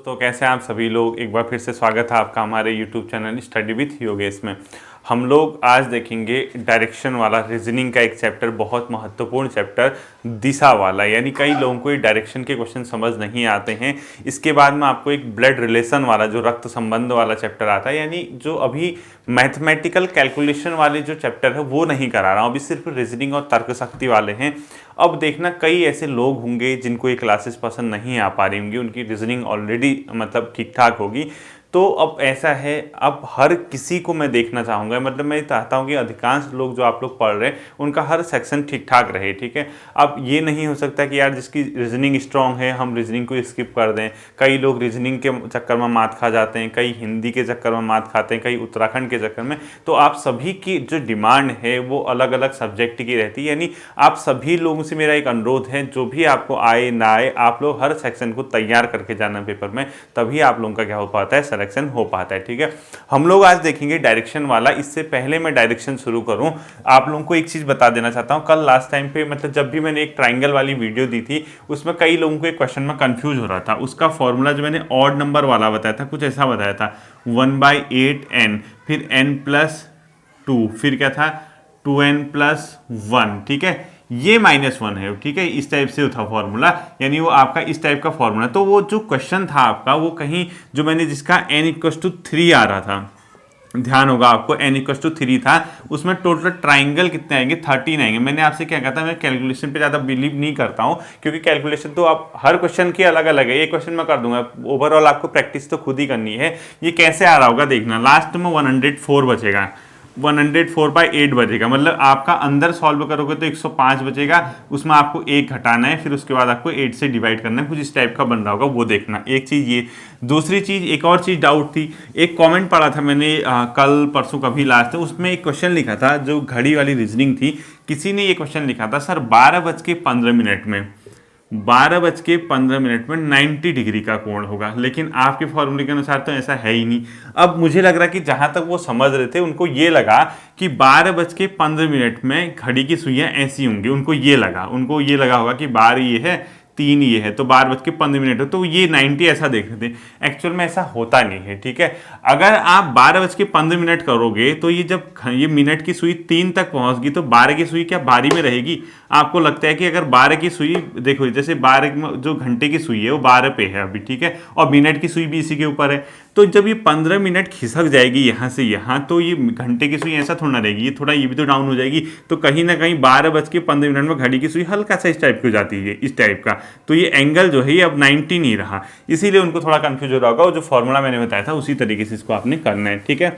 दोस्तों, कैसे हैं आप सभी लोग। एक बार फिर से स्वागत है आपका हमारे YouTube channel study with Yogesh में। हम लोग आज देखेंगे डायरेक्शन वाला रीजनिंग का एक चैप्टर, बहुत महत्वपूर्ण चैप्टर, दिशा वाला। यानी कई लोगों को ये डायरेक्शन के क्वेश्चन समझ नहीं आते हैं। इसके बाद में आपको एक ब्लड रिलेशन वाला, जो रक्त संबंध वाला चैप्टर आता है, यानी जो अभी मैथमेटिकल कैलकुलेशन वाले जो चैप्टर है वो नहीं करा रहा हूँ, अभी सिर्फ रीजनिंग और तर्क शक्ति वाले हैं। अब देखना, कई ऐसे लोग होंगे जिनको ये क्लासेस पसंद नहीं आ पा रही होंगी, उनकी रीजनिंग ऑलरेडी मतलब ठीक ठाक होगी। तो अब ऐसा है, अब हर किसी को मैं देखना चाहूँगा, मतलब मैं चाहता हूँ कि अधिकांश लोग जो आप लोग पढ़ रहे हैं उनका हर सेक्शन ठीक ठाक रहे। ठीक है, अब ये नहीं हो सकता कि यार जिसकी रीजनिंग स्ट्रांग है हम रीजनिंग को स्किप कर दें। कई लोग रीजनिंग के चक्कर में मात खा जाते हैं, कई हिंदी के चक्कर में मात खाते हैं, कई उत्तराखंड के चक्कर में। तो आप सभी की जो डिमांड है वो अलग अलग सब्जेक्ट की रहती है। यानी आप सभी लोगों से मेरा एक अनुरोध है, जो भी आपको आए ना आए, आप लोग हर सेक्शन को तैयार करके जाना पेपर में, तभी आप लोगों का क्या हो पाता है, सिलेक्शन हो पाता है। ठीक है, हम लोग आज देखेंगे डायरेक्शन वाला। इससे पहले मैं डायरेक्शन शुरू करूं, आप लोगों को एक चीज बता देना चाहता हूं। कल लास्ट टाइम पे, मतलब जब भी मैंने एक ट्राइंगल वाली वीडियो दी थी, उसमें कई लोगों को एक क्वेश्चन में कंफ्यूज हो रहा था। उसका फॉर्मूला जो मैंने ऑड नंबर वाला बताया था, कुछ ऐसा बताया था, 1/8n, फिर n+2, फिर क्या था 2n+1। ठीक है, ये -1 है। ठीक है, इस टाइप से था फॉर्मूला, यानी वो आपका इस टाइप का फॉर्मूला। तो वो जो क्वेश्चन था आपका, वो कहीं जो मैंने जिसका n=3 आ रहा था, ध्यान होगा आपको, n=3 था, उसमें टोटल ट्राइंगल कितने आएंगे, 13 आएंगे। मैंने आपसे क्या कहा था, मैं कैलकुलेशन पे ज़्यादा बिलीव नहीं करता हूँ, क्योंकि कैलकुलेशन तो आप हर क्वेश्चन की अलग अलग है। ये क्वेश्चन मैं कर दूंगा, ओवरऑल आपको प्रैक्टिस तो खुद ही करनी है। ये कैसे आ रहा होगा देखना, लास्ट में 104 बचेगा, 104/8 बचेगा। मतलब आपका अंदर सॉल्व करोगे तो 105 बचेगा, उसमें आपको 1 घटाना है, फिर उसके बाद आपको 8 से डिवाइड करना है। कुछ इस टाइप का बन रहा होगा, वो देखना। एक चीज़ ये। दूसरी चीज़, एक और चीज़ डाउट थी, एक कमेंट पढ़ा था मैंने कल परसों कभी लास्ट, उसमें एक क्वेश्चन लिखा था, जो घड़ी वाली रीजनिंग थी। किसी ने ये क्वेश्चन लिखा था, सर 12:15 में 90 डिग्री का कोण होगा, लेकिन आपके फॉर्मूले के अनुसार तो ऐसा है ही नहीं। अब मुझे लग रहा कि जहां तक वो समझ रहे थे, उनको ये लगा कि 12:15 में घड़ी की सुइयां ऐसी होंगी। उनको ये लगा होगा कि 12 ये है, 3 ये है, तो 12:15 हो, तो ये 90 ऐसा देख रहे थे। एक्चुअल में ऐसा होता नहीं है। ठीक है, अगर आप 12:15 करोगे तो ये जब ये मिनट की सुई 3 तक पहुंचगी, तो 12 की सुई क्या बारी में रहेगी? आपको लगता है कि अगर 12 की सुई, देखो जैसे 12 जो घंटे की सुई है वो 12 पे है अभी, ठीक है, और मिनट की सुई भी इसी के ऊपर है। तो जब ये 15 मिनट खिसक जाएगी यहाँ से यहाँ, तो ये घंटे की सुई ऐसा थोड़ा ना रहेगी, ये थोड़ा ये भी तो डाउन हो जाएगी। तो कहीं ना कहीं 12:15 में घड़ी की सुई हल्का सा इस टाइप की हो जाती है, इस टाइप का। तो ये एंगल जो है ये अब 90 नहीं रहा, इसीलिए उनको थोड़ा कंफ्यूज हो रहा होगा। जो फॉर्मूला मैंने बताया था उसी तरीके से इसको आपने करना है। ठीक है,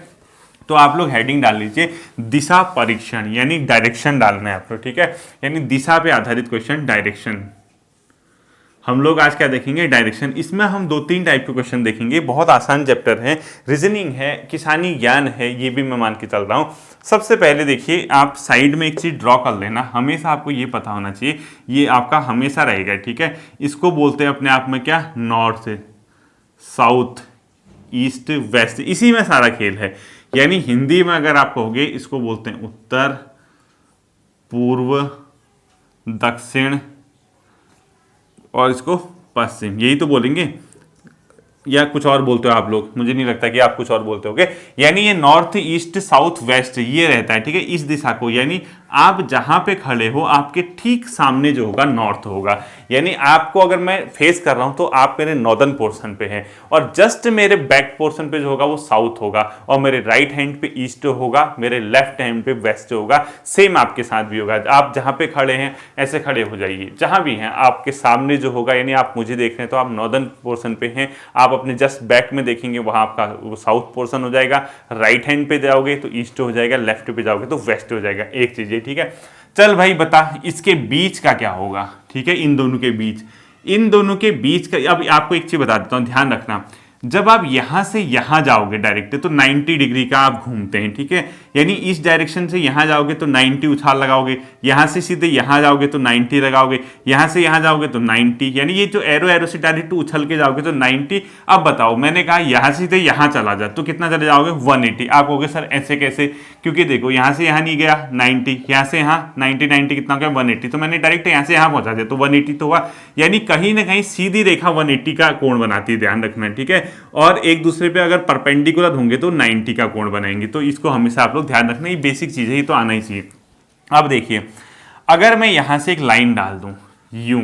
तो आप लोग हेडिंग डाल लीजिए दिशा परीक्षण, यानी डायरेक्शन डालना है आपको। ठीक है, यानी दिशा पे आधारित क्वेश्चन, डायरेक्शन। हम लोग आज क्या देखेंगे, डायरेक्शन। इसमें हम 2-3 टाइप के क्वेश्चन देखेंगे। बहुत आसान चैप्टर है, रीजनिंग है, किसानी ज्ञान है, ये भी मैं मान के चल रहा हूँ। सबसे पहले देखिए, आप साइड में एक चीज ड्रॉ कर लेना, हमेशा आपको ये पता होना चाहिए, ये आपका हमेशा रहेगा। ठीक है, इसको बोलते हैं अपने आप में क्या, नॉर्थ, साउथ, ईस्ट, वेस्ट, इसी में सारा खेल है। यानी हिंदी में अगर आप कहोगे, इसको बोलते हैं उत्तर, पूर्व, दक्षिण, और इसको पश्चिम, यही तो बोलेंगे, या कुछ और बोलते हो आप लोग, मुझे नहीं लगता कि आप कुछ और बोलते होगे। यानी ये नॉर्थ, ईस्ट, साउथ, वेस्ट ये रहता है। ठीक है, इस दिशा को, यानी आप जहां पे खड़े हो आपके ठीक सामने जो होगा नॉर्थ होगा। यानी आपको अगर मैं फेस कर रहा हूं तो आप मेरे नॉर्दर्न पोर्शन पे हैं, और जस्ट मेरे बैक पोर्शन पे जो होगा वो साउथ होगा, और मेरे राइट हैंड पे ईस्ट होगा, मेरे लेफ्ट हैंड पे वेस्ट होगा। सेम आपके साथ भी होगा, आप जहां पे खड़े हैं ऐसे खड़े हो जाइए, जहां भी हैं आपके सामने जो होगा, यानी आप मुझे देख रहे हैं तो आप नॉर्दर्न पोर्शन पे हैं, आप अपने जस्ट बैक में देखेंगे वहां आपका वो साउथ पोर्शन हो जाएगा, राइट हैंड पे जाओगे तो ईस्ट हो जाएगा, लेफ्ट पे जाओगे तो वेस्ट हो जाएगा। एक चीज है। ठीक है, चल भाई बता इसके बीच का क्या होगा। ठीक है, इन दोनों के बीच का, अब आपको एक चीज बता देता हूं, ध्यान रखना। जब आप यहां से यहां जाओगे डायरेक्ट तो 90 डिग्री का आप घूमते हैं, ठीक है। यानी इस डायरेक्शन से यहां जाओगे तो 90 उछाल लगाओगे, यहां से सीधे यहां जाओगे तो 90 लगाओगे, यहां से यहां जाओगे तो 90, यानी ये जो एरो से डायरेक्ट उछल के जाओगे तो 90। अब बताओ, मैंने कहा यहां से सीधे यहां चला जा तो कितना चले जाओगे 180। आप कहोगे सर ऐसे कैसे, क्योंकि देखो यहां से यहां नहीं गया 90, यहां से यहां 90 कितना हो गया 180, तो मैंने डायरेक्ट यहां से यहां पहुंचा दिया तो 180 तो हुआ। यानी कहीं ना कहीं सीधी रेखा 180 का कोण बनाती है, ध्यान रखना, ठीक है। और एक दूसरे पे अगर परपेंडिकुलर होंगे तो 90 का कोण बनाएंगे, तो इसको हमेशा आप लोग ध्यान रखना, ये बेसिक चीज है, ये तो आना ही चाहिए। अब देखिए, अगर मैं यहां से एक लाइन डाल दूं यूं,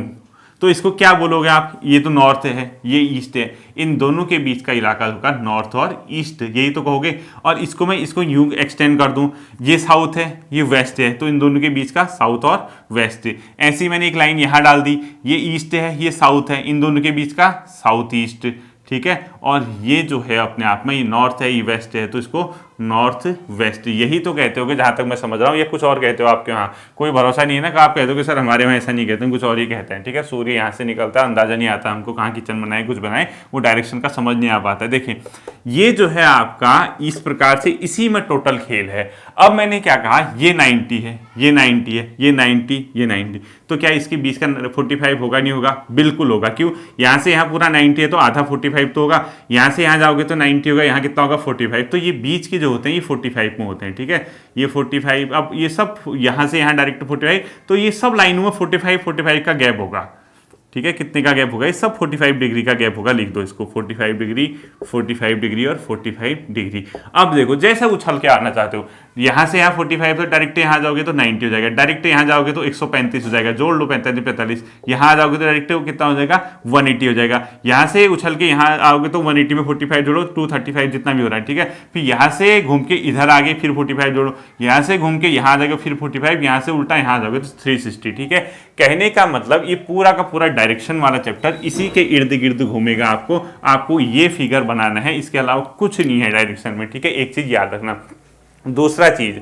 तो इसको क्या बोलोगे आप, ये तो नॉर्थ है ये ईस्ट है, इन दोनों के बीच का इलाका होगा नॉर्थ और ईस्ट, यही तो कहोगे। और इसको मैं इसको यूं एक्सटेंड कर दूं, ये साउथ है ये वेस्ट है, तो इन दोनों के बीच का साउथ और वेस्ट है। ऐसी मैंने एक लाइन यहां डाल दी, ये ईस्ट है ये साउथ है, इन दोनों के बीच का साउथ ईस्ट, ठीक है। और ये जो है अपने आप में ये नॉर्थ है ये वेस्ट है, तो इसको नॉर्थ वेस्ट, यही तो कहते हो कि जहां तक मैं समझ रहा हूँ, या कुछ और कहते हो आपके वहाँ, कोई भरोसा नहीं है ना कि आप कहते हो कि सर हमारे वहाँ ऐसा नहीं कहते हैं, कुछ और ही कहते हैं, ठीक है। सूर्य यहाँ से निकलता है, अंदाजा नहीं आता हमको कहाँ किचन बनाए कुछ बनाए, वो डायरेक्शन का समझ नहीं आ पाता है। देखिए ये जो है आपका इस प्रकार से इसी में टोटल खेल है। अब मैंने क्या कहा, ये 90 है ये 90 है ये 90 ये 90, तो क्या इसके बीच का 45 होगा नहीं होगा, बिल्कुल होगा। क्यों, यहाँ से यहाँ पूरा 90 है तो आधा 45 तो होगा, यहाँ से यहाँ जाओगे तो 90 होगा, यहाँ कितना होगा 45, तो ये बीच के जो होते हैं ये 45 में होते हैं, ठीक है। ये 45, अब ये सब यहाँ से यहाँ डायरेक्ट 45, तो ये सब लाइनों में 45 का गैप होगा, ठीक है। कितने का गैप होगा, ये सब 45 डिग्री का गैप होगा, लिख दो इसको 45 डिग्री 45 डिग्री और 45 डिग्री। अब देखो जैसा उछल के आना चाहते हो, यहाँ से यहाँ 45 तो डायरेक्ट यहाँ जाओगे तो 90 हो जाएगा, डायरेक्ट यहाँ जाओगे तो 135 हो जाएगा, जोड़ लो 45 45, यहाँ आ जाओगे तो डायरेक्ट कितना हो जाएगा 180 हो जाएगा। यहाँ से उछल के यहाँ आओगे तो 180 में 45 जोड़ो 235 जितना भी हो रहा है, ठीक है। फिर यहाँ से घूम के इधर आगे फिर 45 जोड़ो, यहाँ से घूम के यहाँ आ जाएगा फिर 45, यहाँ से उल्टा यहाँ जाओगे तो 360, ठीक है। कहने का मतलब ये पूरा का पूरा डायरेक्शन वाला चैप्टर इसी के इर्द गिर्द घूमेगा, आपको ये फिगर बनाना है, इसके अलावा कुछ नहीं है डायरेक्शन में, ठीक है। एक चीज याद रखना। दूसरा चीज,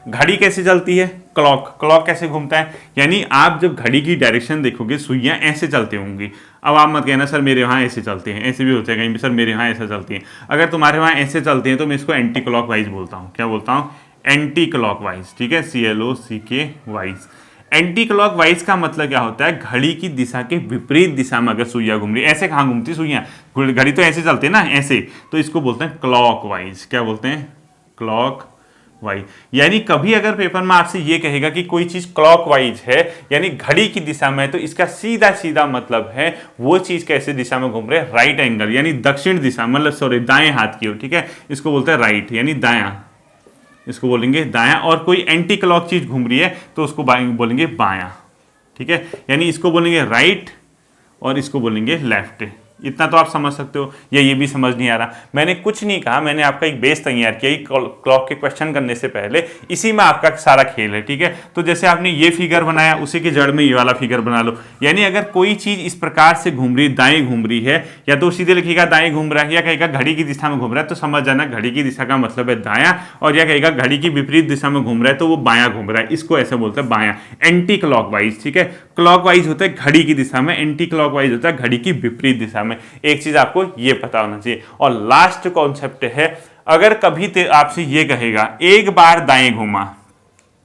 घड़ी कैसे चलती है, क्लॉक कैसे घूमता है, यानी आप जब घड़ी की डायरेक्शन देखोगे सुइयां ऐसे चलती होंगी। अब आप मत कहना सर मेरे वहाँ ऐसे चलते हैं, ऐसे भी होते हैं कहीं भी सर मेरे वहाँ ऐसे चलती हैं। अगर तुम्हारे वहाँ ऐसे चलते हैं तो मैं इसको एंटी क्लॉक वाइज बोलता हूँ, क्या बोलता हूँ, एंटी क्लॉक वाइज, ठीक है, CLOCK wise. Anti clock wise का मतलब क्या होता है, घड़ी की दिशा के विपरीत दिशा में अगर सुइयां घूम रही है, ऐसे कहाँ घूमती सुइयां, घड़ी तो ऐसे चलती है ना ऐसे, तो इसको बोलते हैं क्लॉक वाइज, क्या बोलते हैं, क्लॉक वाइज। यानी कभी अगर पेपर में आपसे ये कहेगा कि कोई चीज क्लॉक वाइज है यानी घड़ी की दिशा में, तो इसका सीधा सीधा मतलब है वो चीज कैसे दिशा में घूम रहे, राइट एंगल यानी दक्षिण दिशा, मतलब सॉरी दाएं हाथ की ओर, ठीक है। इसको बोलते हैं राइट यानी दायां, इसको बोलेंगे दायां। और कोई एंटी क्लॉक चीज घूम रही है तो उसको बोलेंगे बायां, ठीक है। यानी इसको बोलेंगे राइट और इसको बोलेंगे लेफ्ट। इतना तो आप समझ सकते हो, या ये भी समझ नहीं आ रहा, मैंने कुछ नहीं कहा, मैंने आपका एक बेस तैयार किया क्लॉक के क्वेश्चन करने से पहले, इसी में आपका सारा खेल है, ठीक है। तो जैसे आपने ये फिगर बनाया उसी के जड़ में ये वाला फिगर बना लो, यानी अगर कोई चीज इस प्रकार से घूम रही, दाएं घूम रही है, या तो सीधे लिखेगा दाएं घूम रहा है, या कहेगा घड़ी की दिशा में घूम रहा है, तो समझ जाना घड़ी की दिशा का मतलब है दायां, और या कहेगा घड़ी की विपरीत दिशा में घूम रहा है तो वो बायां घूम रहा है, इसको ऐसे बोलते हैं बायां, एंटी क्लॉक वाइज, ठीक है। क्लॉक वाइज होता है घड़ी की दिशा में, एंटी क्लॉक वाइज होता है घड़ी की विपरीत दिशा में। एक चीज आपको ये पता होना चाहिए। और लास्ट कॉन्सेप्ट है, अगर कभी आपसे ये कहेगा एक बार दाएं घुमा,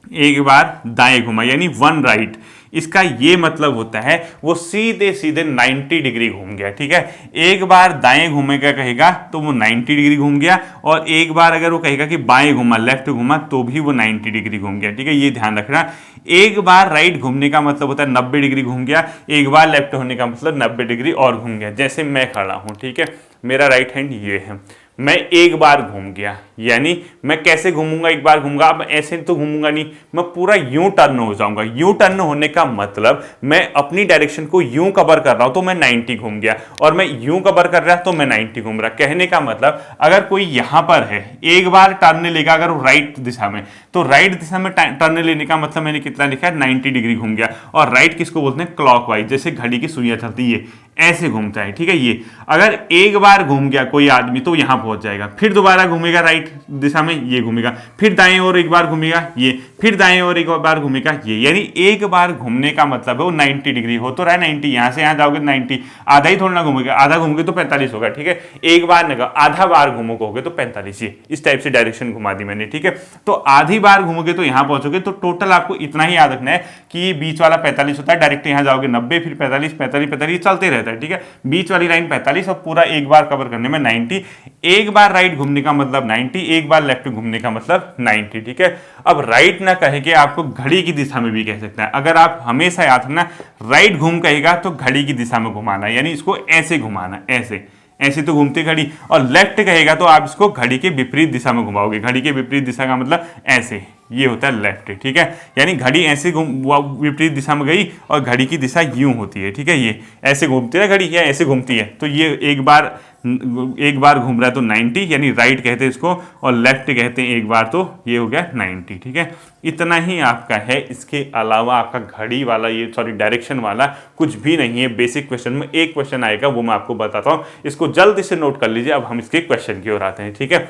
एक बार दाएं घुमा यानी वन राइट, इसका ये मतलब होता है वो सीधे सीधे 90 डिग्री घूम गया, ठीक है। एक बार दाएं घूमेगा कहेगा तो वो 90 डिग्री घूम गया, और एक बार अगर वो कहेगा कि बाएं घुमा लेफ्ट घुमा तो भी वो 90 डिग्री घूम गया, ठीक है। ये ध्यान रखना, एक बार राइट घूमने का मतलब होता है 90 डिग्री घूम गया, एक बार लेफ्ट होने का मतलब 90 डिग्री और घूम गया। जैसे मैं खड़ा हूं, ठीक है, मेरा राइट हैंड ये है, मैं एक बार घूम गया, यानी मैं कैसे घूमूंगा, एक बार घूमूंगा, अब ऐसे तो घूमूंगा नहीं, मैं पूरा यूं टर्न हो जाऊंगा। यूं टर्न होने का मतलब मैं अपनी डायरेक्शन को यूं कवर कर रहा हूं तो मैं 90 घूम गया, और मैं यूं कवर कर रहा तो मैं 90 घूम रहा। कहने का मतलब अगर कोई यहां पर है, एक बार टर्न लेगा अगर वो राइट दिशा में, तो राइट दिशा में टर्न लेने का मतलब मैंने कितना लिखा है 90 डिग्री घूम गया। और राइट किसको बोलते हैं, क्लॉकवाइज, जैसे घड़ी की सुइयां चलती है, ऐसे घूमता है, ठीक है। ये अगर एक बार घूम गया कोई आदमी तो यहां पहुंच जाएगा, फिर दोबारा घूमेगा राइट दिशा में, ये घूमेगा, फिर दाएं ओर एक बार घूमेगा ये, फिर दाएं ओर एक बार घूमेगा ये, यानी एक बार घूमने का मतलब है वो 90 डिग्री हो तो रहा है 90, यहां से यहां जाओगे 90, आधा ही थोड़ा ना घूमोगे, आधा घूमोगे तो 45 होगा, ठीक है। एक बार ना आधा बार घूमोगे तो 45, ये इस टाइप से डायरेक्शन घुमा दी मैंने, ठीक है। तो आधी बार घूमोगे तो यहां पहुंचोगे, तो टोटल आपको इतना ही याद रखना है कि ये बीच वाला 45 होता है, डायरेक्ट यहां जाओगे 90, फिर 45 45 45 चलते रहता है, ठीक है। बीच वाली लाइन 45 और पूरा एक बार कवर करने में 90, एक बार राइट घूमने का मतलब 90, एक बार लेफ्ट घूमने का मतलब 90, ठीक है। अब राइट ना कहे कि आपको घड़ी की दिशा में भी कह सकता है, अगर आप हमेशा याद रखना राइट घूम कहेगा तो घड़ी की दिशा में घुमाना, यानी इसको ऐसे घुमाना, ऐसे ऐसे तो घूमती घड़ी, और लेफ्ट कहेगा तो आप इसको घड़ी के विपरीत दिशा में घुमाओगे, घड़ी के विपरीत दिशा का मतलब ऐसे, ये होता है लेफ्ट, ठीक है। यानी घड़ी ऐसे विपरीत दिशा में गई और घड़ी की दिशा यूं होती है, ठीक है। ये ऐसे घूमती है घड़ी या ऐसे घूमती है, तो ये एक बार घूम रहा है तो 90, यानी राइट कहते हैं इसको, और लेफ्ट कहते हैं एक बार, तो ये हो गया 90, ठीक है। इतना ही आपका है, इसके अलावा आपका घड़ी वाला ये डायरेक्शन वाला कुछ भी नहीं है। बेसिक क्वेश्चन में एक क्वेश्चन आएगा, वो मैं आपको बताता हूँ, इसको जल्दी से नोट कर लीजिए। अब हम इसके क्वेश्चन की ओर आते हैं, ठीक है।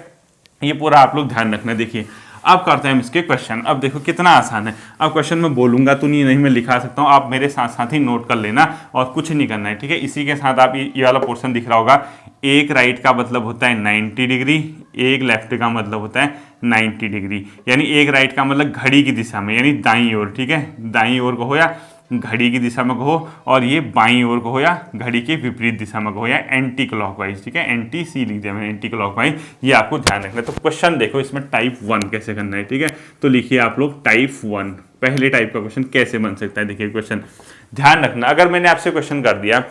ये पूरा आप लोग ध्यान रखना। देखिए अब करते हैं हम इसके क्वेश्चन। अब देखो कितना आसान है। अब क्वेश्चन में बोलूंगा तो नहीं मैं लिखा सकता हूँ, आप मेरे साथ साथ ही नोट कर लेना और कुछ नहीं करना है, ठीक है। इसी के साथ आप ये वाला पोर्शन दिख रहा होगा, एक राइट का मतलब होता है 90 डिग्री, एक लेफ्ट का मतलब होता है 90 डिग्री, यानी एक राइट का मतलब घड़ी की दिशा में, यानी दाईं ओर, ठीक है। दाईं ओर को हो या घड़ी की दिशा में कहो, और ये बाईं ओर को हो या घड़ी के विपरीत दिशा में कहो, या एंटी क्लॉकवाइज, ठीक है। एंटी सी लिख दिया मैंने, एंटी क्लॉकवाइज, ये आपको ध्यान रखना है। तो क्वेश्चन देखो इसमें टाइप 1 कैसे करना है, ठीक है। तो लिखिए आप लोग टाइप 1, पहले टाइप का क्वेश्चन कैसे बन सकता है। देखिए क्वेश्चन ध्यान रखना, अगर मैंने आपसे क्वेश्चन कर दिया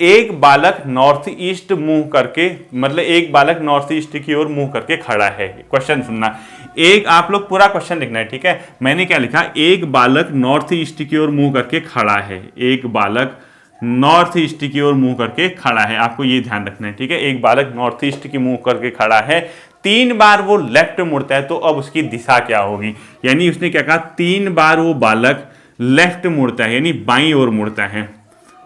एक बालक नॉर्थ ईस्ट मुंह करके, मतलब एक बालक नॉर्थ ईस्ट की ओर मुंह करके खड़ा है, क्वेश्चन सुनना, एक आप लोग पूरा क्वेश्चन लिखना है, ठीक है। मैंने क्या लिखा, एक बालक नॉर्थ ईस्ट की ओर मुंह करके खड़ा है, एक बालक नॉर्थ ईस्ट की ओर मुंह करके खड़ा है, आपको ये ध्यान रखना है, ठीक है। एक बालक नॉर्थ ईस्ट की मुंह करके खड़ा है, 3 बार वो लेफ्ट मुड़ता है, तो अब उसकी दिशा क्या होगी। यानी उसने क्या कहा, 3 बार वो बालक लेफ्ट मुड़ता है, यानी बाईं ओर मुड़ता है,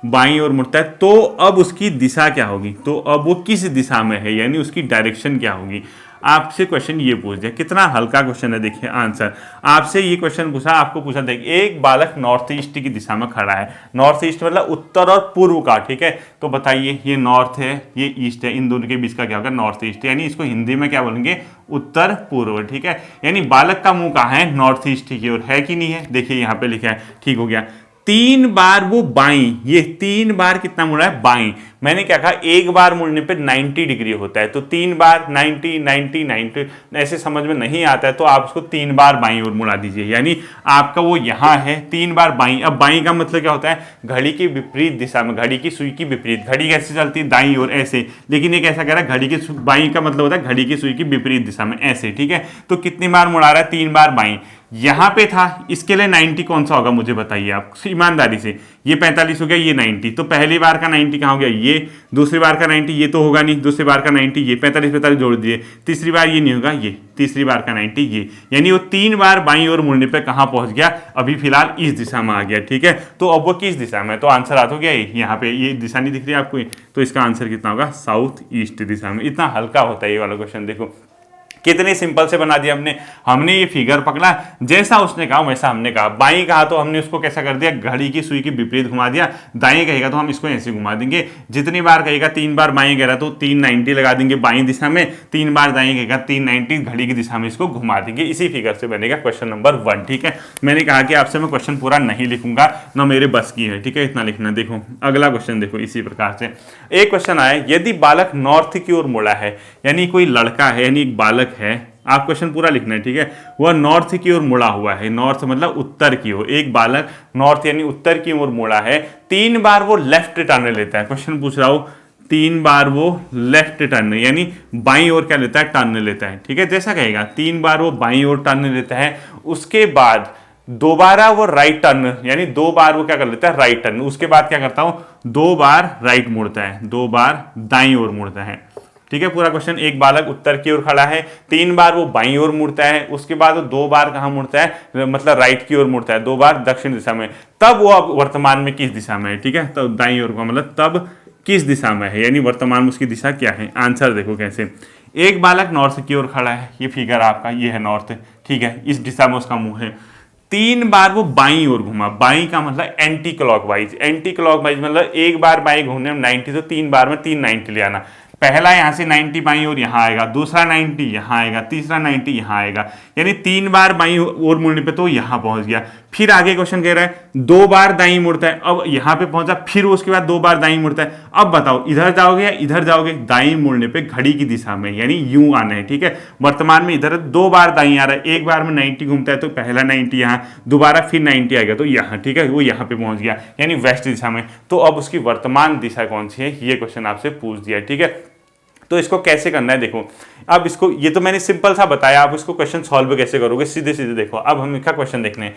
बाईं ओर मुड़ता है, तो अब उसकी दिशा क्या होगी, तो अब वो किस दिशा में है, यानी उसकी डायरेक्शन क्या होगी। आपसे क्वेश्चन ये पूछ दिया, कितना हल्का क्वेश्चन है। देखिए आंसर, आपसे ये क्वेश्चन पूछा, आपको पूछा देखिए एक बालक नॉर्थ ईस्ट की दिशा में खड़ा है, नॉर्थ ईस्ट मतलब उत्तर और पूर्व का, ठीक है। तो बताइए ये नॉर्थ है ये ईस्ट है, इन दोनों के बीच का क्या होगा, नॉर्थ ईस्ट, यानी इसको हिंदी में क्या बोलेंगे, उत्तर पूर्व, ठीक है। यानी बालक का मुंह कहाँ है, नॉर्थ ईस्ट की ओर, है कि नहीं है। देखिए यहाँ पे लिखा है, ठीक हो गया। 3 बार वो बाईं, ये 3 बार कितना मुड़ा है, बाईं। मैंने क्या कहा, एक बार मुड़ने पे 90 डिग्री होता है, तो 3 बार 90 90 90 ऐसे समझ में नहीं आता है, तो आप उसको 3 बार बाईं ओर मुड़ा दीजिए, यानी आपका वो यहाँ है 3 बार बाईं। अब बाईं का मतलब क्या होता है, घड़ी की विपरीत दिशा में, घड़ी की सुई की विपरीत, घड़ी कैसे चलती है, दाईं ओर ऐसे, लेकिन ये कैसा कह रहा है, घड़ी की बाईं का मतलब होता है घड़ी की सुई की विपरीत दिशा में ऐसे, ठीक है। तो कितनी बार मुड़ा रहा है, 3 बार बाईं। यहां पे था, इसके लिए 90 कौन सा होगा मुझे बताइए आप ईमानदारी से। ये 45 हो गया, ये 90, तो पहली बार का 90 कहां हो गया, ये दूसरी बार का 90, ये तो होगा नहीं, दूसरी बार का 90 ये 45 45 जोड़ दिए, तीसरी बार ये नहीं होगा, ये तीसरी बार का 90 ये, यानी वो 3 बार बाईं ओर मुड़ने पे कहां पहुंच गया, अभी फिलहाल इस दिशा में आ गया, ठीक है। तो अब वो किस दिशा में, तो आंसर आ तो गया यहाँ पे, ये दिशा नहीं दिख रही आपको, तो इसका आंसर कितना होगा, साउथ ईस्ट दिशा में। इतना हल्का होता है ये वाला क्वेश्चन, देखो कितने सिंपल से बना दिया हमने ये फिगर पकड़ा, जैसा उसने कहा वैसा हमने कहा। बाईं कहा तो हमने उसको कैसा कर दिया, घड़ी की सुई के विपरीत घुमा दिया। दाएं कहेगा तो हम इसको ऐसे घुमा देंगे। जितनी बार कहेगा 3 बार बाएं कह रहा तो 390 लगा देंगे बाईं दिशा में, 3 बार दाएं कहेगा 390 घड़ी की दिशा में इसको घुमा देंगे। इसी फिगर से बनेगा क्वेश्चन नंबर 1, ठीक है। मैंने कहा कि आपसे मैं क्वेश्चन पूरा नहीं लिखूंगा, ना मेरे बस की है, ठीक है, इतना लिखना। देखो अगला क्वेश्चन देखो, इसी प्रकार से एक क्वेश्चन आया, यदि बालक नॉर्थ की ओर मुड़ा है, यानी कोई लड़का है, यानी एक बालक है, आप क्वेश्चन पूरा लिखना है, ठीक है। वह नॉर्थ की ओर मुड़ा हुआ है, नॉर्थ मतलब उत्तर की ओर, एक बालक नॉर्थ यानी उत्तर की ओर मुड़ा है, 3 बार वो लेफ्ट टर्न लेता है। क्वेश्चन पूछ रहा हूं, 3 बार वो लेफ्ट टर्न यानी बाईं ओर क्या लेता है, टर्न लेता है, ठीक है। जैसा कहेगा 3 बार वो बाईं ओर टर्न लेता है, उसके बाद दोबारा वो राइट टर्न, यानी 2 बार वो क्या कर लेता है, राइट टर्न। उसके बाद क्या करता हूं, 2 बार राइट मुड़ता है, 2 बार दाईं ओर मुड़ता है, ठीक है। पूरा क्वेश्चन, एक बालक उत्तर की ओर खड़ा है, 3 बार वो बाईं ओर मुड़ता है, उसके बाद वो 2 बार कहाँ मुड़ता है, मतलब राइट की ओर मुड़ता है, 2 बार दक्षिण दिशा में, तब वो अब वर्तमान में किस दिशा में है, ठीक है। तो दाईं ओर का मतलब तब किस दिशा में है, यानी वर्तमान में उसकी दिशा क्या है। आंसर देखो कैसे, एक बालक नॉर्थ की ओर खड़ा है, ये फिगर आपका ये है नॉर्थ, ठीक है, इस दिशा में उसका मुंह है, 3 बार वो बाईं ओर घूमा, बाईं का मतलब एंटी क्लॉकवाइज, एंटी क्लॉकवाइज मतलब एक बार बाईं घूमने में 90, तो 3 बार में 3 90 ले आना। पहला यहां से 90 बाईं ओर यहां आएगा, दूसरा 90 यहां आएगा, तीसरा 90 यहां आएगा, यानी 3 बार बाईं ओर मुड़ने पे तो यहां पहुंच गया। फिर आगे क्वेश्चन कह रहा है 2 बार दाईं मुड़ता है, अब यहां पे पहुंचा, फिर उसके बाद 2 बार दाईं मुड़ता है। अब बताओ इधर जाओगे या इधर जाओगे, दाईं मुड़ने पे घड़ी की दिशा में, यानी यूं आना है, ठीक है। वर्तमान में इधर 2 बार दाईं आ रहा है, एक बार में 90 घूमता है तो पहला 90 यहाँ, दोबारा फिर 90 आएगा तो यहाँ, ठीक है, वो यहाँ पे पहुंच गया, यानी वेस्ट दिशा में। तो अब उसकी वर्तमान दिशा कौन सी है, ये क्वेश्चन आपसे पूछ दिया, ठीक है। तो इसको कैसे करना है देखो, अब इसको, ये तो मैंने सिंपल सा बताया, आप इसको क्वेश्चन सॉल्व कैसे करोगे, सीधे सीधे देखो। अब हम इसका क्वेश्चन देखने हैं,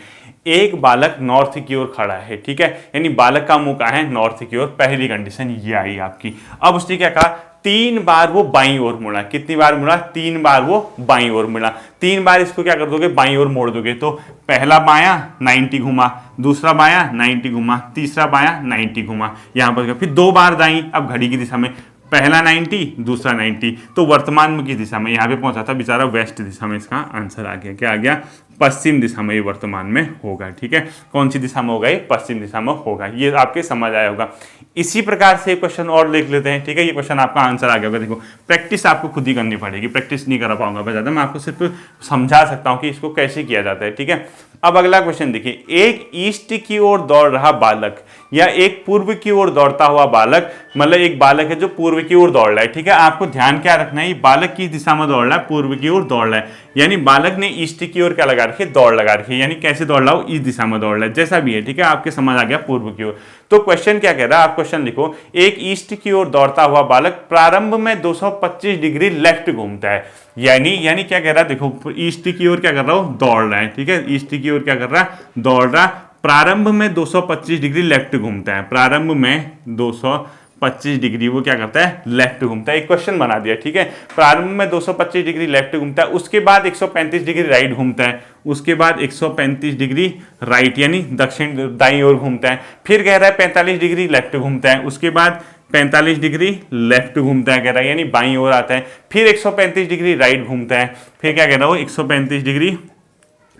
एक बालक नॉर्थ की ओर खड़ा है, ठीक है, यानी बालक का मुंह कहाँ है, नॉर्थ की ओर, पहली कंडीशन ये आई आपकी। अब उसने क्या कहा, 3 बार वो बाईं ओर मुड़ा, कितनी बार मुड़ा, 3 बार वो बाईं ओर मुड़ा, 3 बार इसको क्या कर दोगे, बाईं ओर मोड़ दोगे, तो पहला बायां 90 घुमा, दूसरा बायां 90 घुमा, तीसरा बायां 90 घुमा, यहां पर फिर 2 बार दाईं, अब घड़ी की दिशा में, पहला 90 दूसरा 90, तो वर्तमान में किस दिशा में, यहाँ पे पहुंचा था बेचारा वेस्ट दिशा में, इसका आंसर आ गया, क्या आ गया, पश्चिम दिशा में ये वर्तमान में होगा, ठीक है। कौन सी दिशा में होगा, ये पश्चिम दिशा में होगा, ये आपके समझ आया होगा। इसी प्रकार से क्वेश्चन और देख लेते हैं, ठीक है, ये क्वेश्चन आपका आंसर आ गया होगा। देखो प्रैक्टिस आपको खुद ही करनी पड़ेगी, प्रैक्टिस नहीं करा पाऊंगा मैं ज्यादा, मैं आपको सिर्फ समझा सकता हूँ कि इसको कैसे किया जाता है, ठीक है। अब अगला क्वेश्चन देखिए, एक ईस्ट की ओर दौड़ रहा बालक या एक पूर्व की ओर दौड़ता हुआ बालक, मतलब एक बालक है जो पूर्व की ओर दौड़ रहा है, ठीक है। आपको ध्यान क्या रखना है, बालक किस दिशा में दौड़ रहा है, पूर्व की ओर दौड़ रहा है, यानी बालक ने ईस्ट की ओर क्या लगा रखी है, दौड़ लगा रखी है, यानी कैसे दौड़ रहा हो, इस दिशा में दौड़ रहा है, जैसा भी है, ठीक है, आपके समझ आ गया पूर्व की ओर। तो क्वेश्चन क्या कह रहा है, आप क्वेश्चन लिखो, एक ईस्ट की ओर दौड़ता हुआ बालक प्रारंभ में 225 डिग्री लेफ्ट घूमता है, यानी क्या कह रहा है, देखो ईस्ट की ओर क्या कर रहा हूं, दौड़ रहा है, ठीक है, ईस्ट की ओर क्या कर रहा है, दौड़ रहा, प्रारंभ में 225 डिग्री लेफ्ट घूमता है, प्रारंभ में 225 डिग्री वो क्या करता है, लेफ्ट घूमता है। एक क्वेश्चन बना दिया, ठीक है, प्रारंभ में 225 डिग्री लेफ्ट घूमता है, उसके बाद 135 डिग्री राइट घूमता है, उसके बाद 135 डिग्री राइट यानी दक्षिण दाईं ओर घूमता है, फिर कह रहा है 45 डिग्री लेफ्ट घूमता है, उसके बाद 45 डिग्री लेफ्ट घूमता है, कह रहा है यानी बाईं ओर आता है, फिर 135 डिग्री राइट घूमता है, फिर क्या कह रहा हूं, 135 डिग्री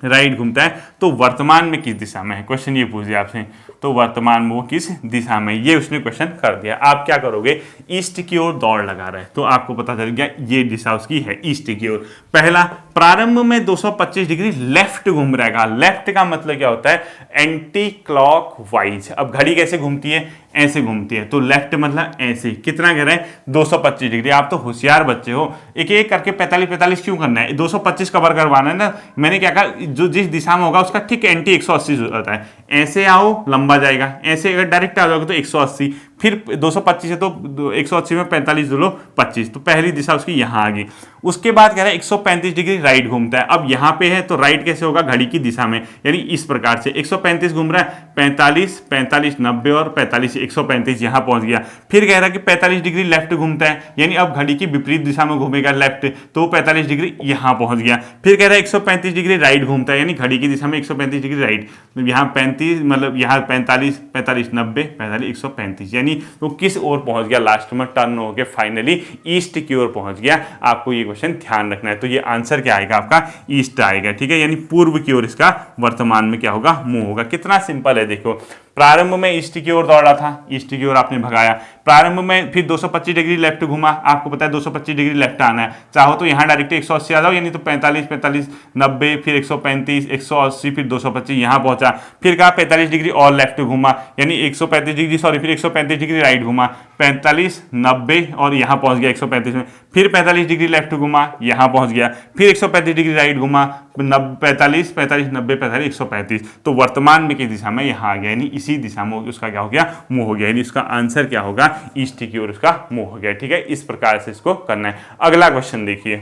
राइट घूमता है। तो वर्तमान में किस दिशा में है, क्वेश्चन ये पूछ दिया आपसे, तो वर्तमान में वो किस दिशा में, ये उसने क्वेश्चन कर दिया। आप क्या करोगे, ईस्ट की ओर दौड़ लगा रहा है, तो आपको पता चल गया ये दिशा उसकी है ईस्ट की ओर। पहला, प्रारंभ में 225 डिग्री लेफ्ट घूम रहेगा, लेफ्ट का मतलब क्या होता है, एंटी क्लॉक वाइज। अब घड़ी कैसे घूमती है, ऐसे घूमती है, तो लेफ्ट मतलब ऐसे, कितना कह रहे हैं, 225 डिग्री। आप तो होशियार बच्चे हो, एक एक करके 45 क्यों करना है, 225 कवर करवाना है ना। मैंने क्या कहा, जो जिस दिशा में होगा उसका ठीक एंटी 180 होता है, ऐसे आओ लंबा जाएगा, ऐसे अगर डायरेक्ट आ जाओगे तो 180, फिर 225 है तो 180 में 45 जोड़ो 25, तो पहली दिशा उसकी यहाँ आ गई। उसके बाद कह रहा है 135 डिग्री राइट घूमता है, अब यहाँ पे है तो राइट कैसे होगा, घड़ी की दिशा में, यानी इस प्रकार से 135 घूम रहा है, 45 45 90 और 45 135 यहाँ पहुंच गया। फिर कह रहा है कि 45 डिग्री लेफ्ट घूमता है, यानी अब घड़ी की विपरीत दिशा में घूमेगा लेफ्ट, तो 45 डिग्री यहाँ पहुंच गया। फिर कह रहा है 135 डिग्री राइट घूमता है, यानी घड़ी की दिशा में 135 डिग्री राइट, यहाँ 35 मतलब यहाँ 45 45 90 45 135, यानी वो किस ओर पहुंच गया, लास्ट में टर्न हो गया, फाइनली ईस्ट की ओर पहुंच गया। आपको ये क्वेश्चन ध्यान रखना है, तो ये आंसर क्या आएगा आपका, ईस्ट आएगा, ठीक है, यानी पूर्व की ओर इसका वर्तमान में क्या होगा, मुंह होगा। कितना सिंपल है देखो, प्रारंभ में ईस्ट की ओर दौड़ा था, ईस्ट की ओर आपने भगाया, प्रारंभ में फिर 225 डिग्री लेफ्ट घुमा, आपको पता है 225 डिग्री लेफ्ट आना है, चाहो तो यहाँ डायरेक्ट 180 आ जाओ, यानी तो 45 45 90 फिर 135 180 फिर 225 यहाँ पहुंचा, फिर कहा 45 डिग्री और लेफ्ट घुमा, यानी 135 डिग्री सॉरी फिर 135 डिग्री राइट घुमा, 45 90 और यहाँ पहुंच गया 135 में, फिर 45 डिग्री लेफ्ट घुमा, यहाँ पहुंच गया, फिर 135 डिग्री राइट घुमा, 45 45 90 45 135, तो वर्तमान में किस दिशा में, यहाँ आ गया, यानी इसी दिशा में उसका क्या हो गया, मुंह हो गया, यानी इसका आंसर क्या होगा, ईस्ट की ओर उसका मुंह हो गया, ठीक है। इस प्रकार से इसको करना है। अगला क्वेश्चन देखिए,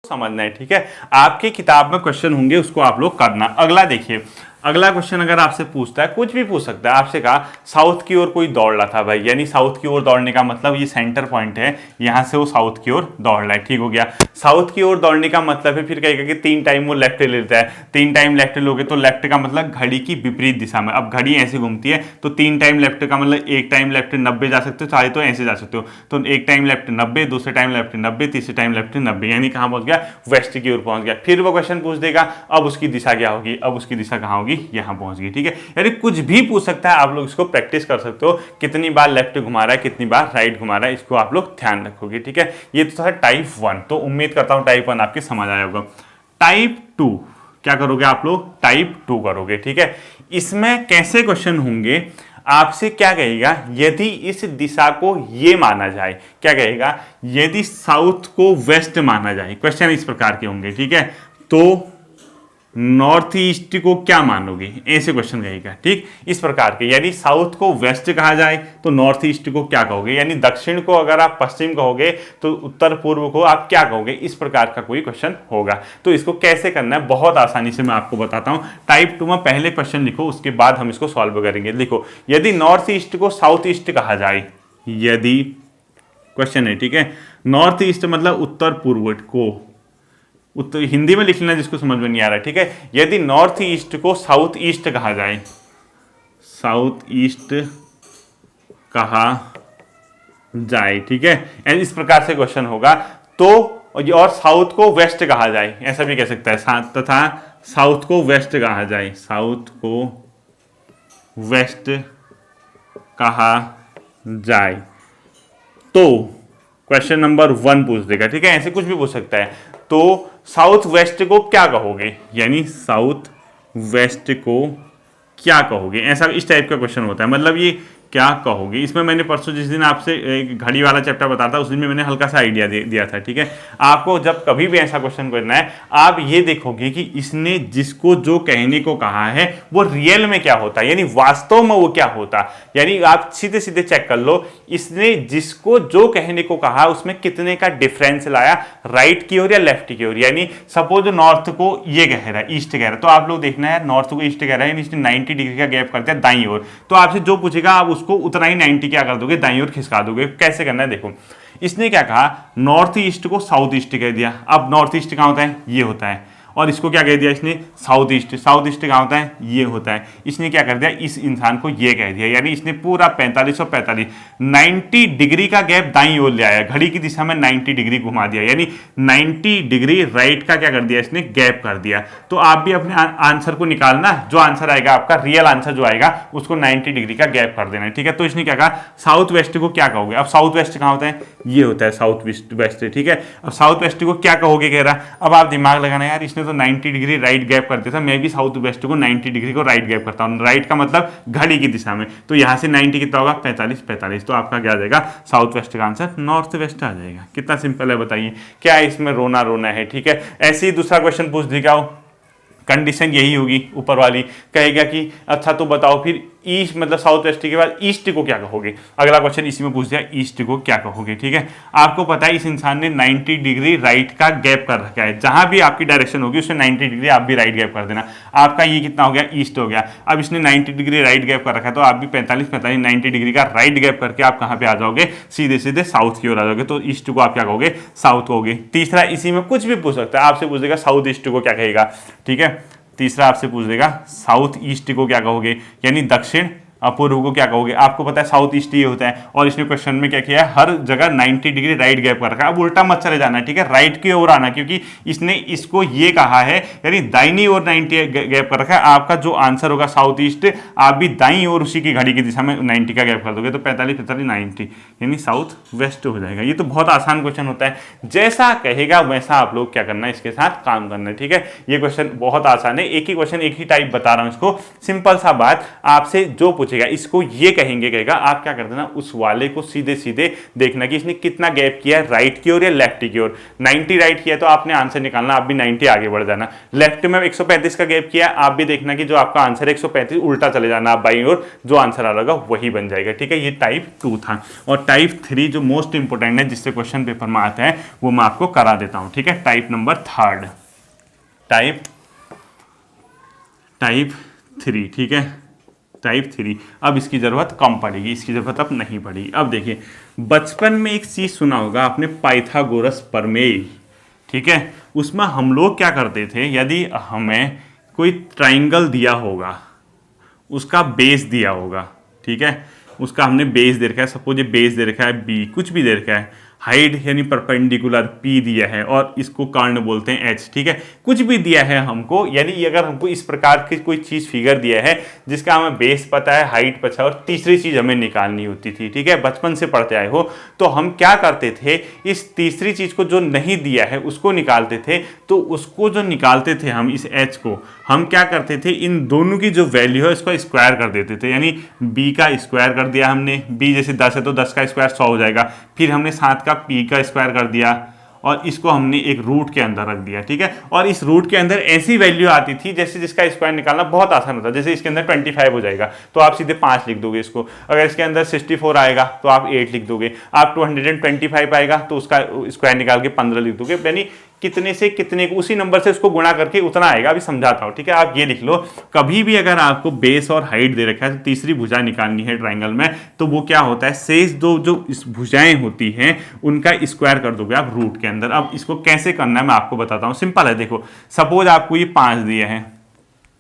समझना है, ठीक है, आपकी किताब में क्वेश्चन होंगे उसको आप लोग करना। अगला देखिए, अगला क्वेश्चन अगर आपसे पूछता है, कुछ भी पूछ सकता है, आपसे कहा साउथ की ओर कोई दौड़ रहा था भाई, यानी साउथ की ओर दौड़ने का मतलब ये सेंटर पॉइंट है, यहां से वो साउथ की ओर दौड़ रहा है, ठीक हो गया। साउथ की ओर दौड़ने का मतलब है, फिर कहेगा कि 3 टाइम वो लेफ्ट लेता है, 3 टाइम लेफ्ट लोगे तो लेफ्ट का मतलब घड़ी की विपरीत दिशा में, अब घड़ी ऐसे घूमती है तो 3 टाइम लेफ्ट का मतलब 1 टाइम लेफ्ट 90 जा सकते हो, चाहे तो ऐसे जा सकते हो, तो 1 टाइम लेफ्ट 90, दूसरे टाइम लेफ्ट 90, तीसरे टाइम लेफ्ट 90, यानी कहां पहुंच गया, वेस्ट की ओर पहुंच गया। फिर वो क्वेश्चन पूछ देगा अब उसकी दिशा क्या होगी, अब उसकी दिशा कहां होगी, यहां पहुंच गई, ठीक है। यानी कुछ भी पूछ सकता है, आप लोग इसको प्रैक्टिस कर सकते हो, कितनी बार लेफ्ट घुमा रहा है, कितनी बार राइट घुमा रहा है, इसको आप लोग ध्यान रखोगे, ठीक है। ये तो था टाइप 1, तो उम्मीद करता हूं टाइप 1 आपके समझ आया होगा। टाइप 2 क्या करोगे आप लोग, टाइप 2 करोगे, ठीक है। इसमें कैसे क्वेश्चन होंगे, आपसे क्या कहेगा, यदि इस दिशा को ये माना जाए, क्या कहेगा, यदि साउथ को वेस्ट माना जाए, क्वेश्चन इस प्रकार के होंगे, ठीक है। तो नॉर्थ ईस्ट को क्या मानोगे, ऐसे क्वेश्चन कहेगा, ठीक इस प्रकार के। यानी साउथ को वेस्ट कहा जाए तो नॉर्थ ईस्ट को क्या कहोगे, यानी दक्षिण को अगर आप पश्चिम कहोगे तो उत्तर पूर्व को आप क्या कहोगे, इस प्रकार का कोई क्वेश्चन होगा। तो इसको कैसे करना है बहुत आसानी से मैं आपको बताता हूं। टाइप 2 में पहले क्वेश्चन लिखो, उसके बाद हम इसको सॉल्व करेंगे। लिखो, यदि नॉर्थ ईस्ट को साउथ ईस्ट कहा जाए, यदि क्वेश्चन है, ठीक है, नॉर्थ ईस्ट मतलब उत्तर पूर्व को, उत्तर हिंदी में लिख लेना जिसको समझ में नहीं आ रहा है, ठीक है। यदि नॉर्थ ईस्ट को साउथ ईस्ट कहा जाए, साउथ ईस्ट कहा जाए, ठीक है, इस प्रकार से क्वेश्चन होगा। तो और साउथ को वेस्ट कहा जाए, ऐसा भी कह सकता है, तथा साउथ को वेस्ट कहा जाए, साउथ को वेस्ट कहा जाए, तो क्वेश्चन नंबर 1 पूछ देगा, ठीक है। ऐसे कुछ भी पूछ सकता है। तो साउथ वेस्ट को क्या कहोगे, यानी साउथ वेस्ट को क्या कहोगे, ऐसा इस टाइप का क्वेश्चन होता है। मतलब ये क्या कहोगे, इसमें मैंने परसों जिस दिन आपसे घड़ी वाला चैप्टर बताया था, उस दिन में मैंने हल्का सा आइडिया दिया था, ठीक है। आपको जब कभी भी ऐसा क्वेश्चन करना है, आप ये देखोगे कि इसने जिसको जो कहने को कहा है वो रियल में क्या होता है, यानी वास्तव में वो क्या होता है। यानी आप सीधे सीधे चेक कर लो, इसने जिसको जो कहने को कहा उसमें कितने का डिफरेंस लाया, राइट की ओर या लेफ्ट की ओर। यानी सपोज नॉर्थ को ये कह रहा है, ईस्ट कह रहा है, तो आप लोग देखना है नॉर्थ को ईस्ट कह रहा है, इसने 90 डिग्री का गैप कर दिया दाईं ओर, तो आपसे जो पूछेगा आप उसको उतना ही 90 क्या कर दोगे, दाईं ओर खिसका दोगे। कैसे करना है देखो, इसने क्या कहा, नॉर्थ ईस्ट को साउथ ईस्ट कह दिया। अब नॉर्थ ईस्ट कहां होता है, ये होता है, और इसको क्या कह दिया इसने, साउथ ईस्ट। साउथ ईस्ट कहां होता है, ये होता है। इसने क्या कर दिया, इस इंसान को ये कह दिया, यानी इसने पूरा 45 और 45 90 डिग्री का गैप दाईं ओर ले आया, घड़ी की दिशा में 90 डिग्री घुमा दिया, यानी 90 डिग्री राइट का क्या कर दिया इसने, गैप कर दिया। तो आप भी अपने आंसर को निकालना, जो आंसर आएगा आपका रियल आंसर जो आएगा उसको 90 डिग्री का गैप कर देना है, ठीक है। तो इसने क्या कहा, साउथ वेस्ट को क्या कहोगे। अब साउथ वेस्ट कहां होता है, ये होता है साउथ वेस्ट, ठीक है। अब साउथ वेस्ट को क्या कहोगे कह रहा। अब आप दिमाग लगाना यार, इसने तो 90 डिग्री राइट गैप कर दिया था, मैं भी साउथ वेस्ट को 90 डिग्री को राइट गैप करता हूं, राइट का मतलब घड़ी की दिशा में, तो यहां से 90 कितना होगा, 45, तो आपका क्या आ जाएगा, साउथ वेस्ट का आंसर नॉर्थ वेस्ट आ जाएगा। कितना सिंपल है बताइए, क्या इसमें रोना है, ठीक है। ऐसे ही दूसरा क्वेश्चन पूछ देगा, कंडीशन यही होगी ऊपर वाली, कहेगा कि अच्छा तो बताओ फिर ईस्ट मतलब साउथ वेस्ट के बाद ईस्ट को क्या कहोगे। अगला क्वेश्चन इसी में पूछ दिया, ईस्ट को क्या कहोगे, ठीक है। आपको पता है इस इंसान ने 90 डिग्री राइट का गैप कर रखा है, जहां भी आपकी डायरेक्शन होगी उसमें 90 डिग्री आप भी राइट गैप कर देना। आपका ये कितना हो गया, ईस्ट हो गया। अब इसने 90 डिग्री राइट गैप कर रखा है, तो आप भी 45 90 डिग्री का राइट गैप करके आप कहां पे आ जाओगे, सीधे सीधे साउथ की ओर आ जाओगे। तो ईस्ट को आप क्या कहोगे, साउथ कहोगे। तीसरा इसी में कुछ भी पूछ सकता है, आपसे पूछ देगा साउथ ईस्ट को क्या कहेगा, ठीक है। तीसरा आपसे पूछ देगा साउथ ईस्ट को क्या कहोगे, यानी दक्षिण पूर्व को क्या कहोगे। आपको पता है साउथ ईस्ट ये होता है, और इसने क्वेश्चन में क्या किया है, हर जगह 90 डिग्री राइट गैप कर रखा है। अब उल्टा मत चले जाना, ठीक है, राइट की ओर आना, क्योंकि इसने इसको ये कहा है, यानी दाहिनी ओर 90 गैप कर रखा है। आपका जो आंसर होगा साउथ ईस्ट, आप भी दाईं ओर उसी की घड़ी की दिशा में 90 का गैप कर दोगे, तो 45 90, यानी साउथ वेस्ट हो जाएगा। ये तो बहुत आसान क्वेश्चन होता है, जैसा कहेगा वैसा आप लोग क्या करना है, इसके साथ काम करना है, ठीक है। ये क्वेश्चन बहुत आसान है, एक ही क्वेश्चन एक ही टाइप बता रहा हूं इसको, सिंपल सा बात। आपसे जो पूछेगा इसको ये कहेंगे कहेगा, आप क्या कर देना, उस वाले को सीधे सीधे देखना कि इसने कितना गैप किया है, राइट की ओर या लेफ्ट की ओर। 90 राइट किया तो आपने आंसर निकालना, आप भी 90 आगे बढ़ जाना। लेफ्ट में 135 का गैप किया, आप भी देखना कि जो आपका आंसर है 135 उल्टा चले जाना, आप बाईं ओर जो आंसर आ रहा वही बन जाएगा, ठीक है। ये टाइप 2 था। और टाइप 3 जो मोस्ट इंपोर्टेंट है, जिससे क्वेश्चन पेपर में आता है, वो मैं आपको करा देता हूं, ठीक है। टाइप नंबर 3, टाइप 3, ठीक है, टाइप 3। अब इसकी ज़रूरत कम पड़ेगी, इसकी ज़रूरत अब नहीं पड़ेगी। अब देखिए, बचपन में एक चीज़ सुना होगा आपने, पाइथागोरस प्रमेय, ठीक है। उसमें हम लोग क्या करते थे, यदि हमें कोई ट्राइंगल दिया होगा, उसका बेस दिया होगा, ठीक है, उसका हमने बेस दे रखा है, सपोज ये बेस दे रखा है बी, कुछ भी दे रखा है, हाइट यानी परपेंडिकुलर पी दिया है, और इसको कर्ण बोलते हैं एच, ठीक है, कुछ भी दिया है हमको, यानी अगर हमको इस प्रकार की कोई चीज़ फिगर दिया है जिसका हमें बेस पता है, हाइट पता है, और तीसरी चीज़ हमें निकालनी होती थी, ठीक है, बचपन से पढ़ते आए हो, तो हम क्या करते थे, इस तीसरी चीज़ को जो नहीं दिया है उसको निकालते थे। तो उसको जो निकालते थे हम, इस एच को हम क्या करते थे, इन दोनों की जो वैल्यू है इसको स्क्वायर कर देते थे, यानी बी का स्क्वायर कर दिया हमने, बी जैसे 10 है तो 10 का स्क्वायर 100 हो जाएगा, फिर हमने 7 का पी का स्क्वायर कर दिया, और इसको हमने एक रूट के अंदर रख दिया, ठीक है। और इस रूट के अंदर ऐसी वैल्यू आती थी जैसे जिसका स्क्वायर निकालना बहुत आसान होता है, जैसे इसके अंदर 25 हो जाएगा तो आप सीधे 5 लिख दोगे इसको, अगर इसके अंदर 64 आएगा तो आप 8 लिख दोगे, आप 225 आएगा तो उसका स्क्वायर निकाल के 15 लिख दोगे, यानी कितने से कितने को उसी नंबर से उसको गुणा करके उतना आएगा। अभी समझाता हूँ, ठीक है, आप ये लिख लो, कभी भी अगर आपको बेस और हाइट दे रखा है तो तीसरी भुजा निकालनी है ट्राइंगल में, तो वो क्या होता है, शेष दो जो इस भुजाएं होती हैं उनका स्क्वायर कर दोगे आप रूट के अंदर। अब इसको कैसे करना है मैं आपको बताता हूँ, सिंपल है। देखो, सपोज आपको ये 5 दिया है,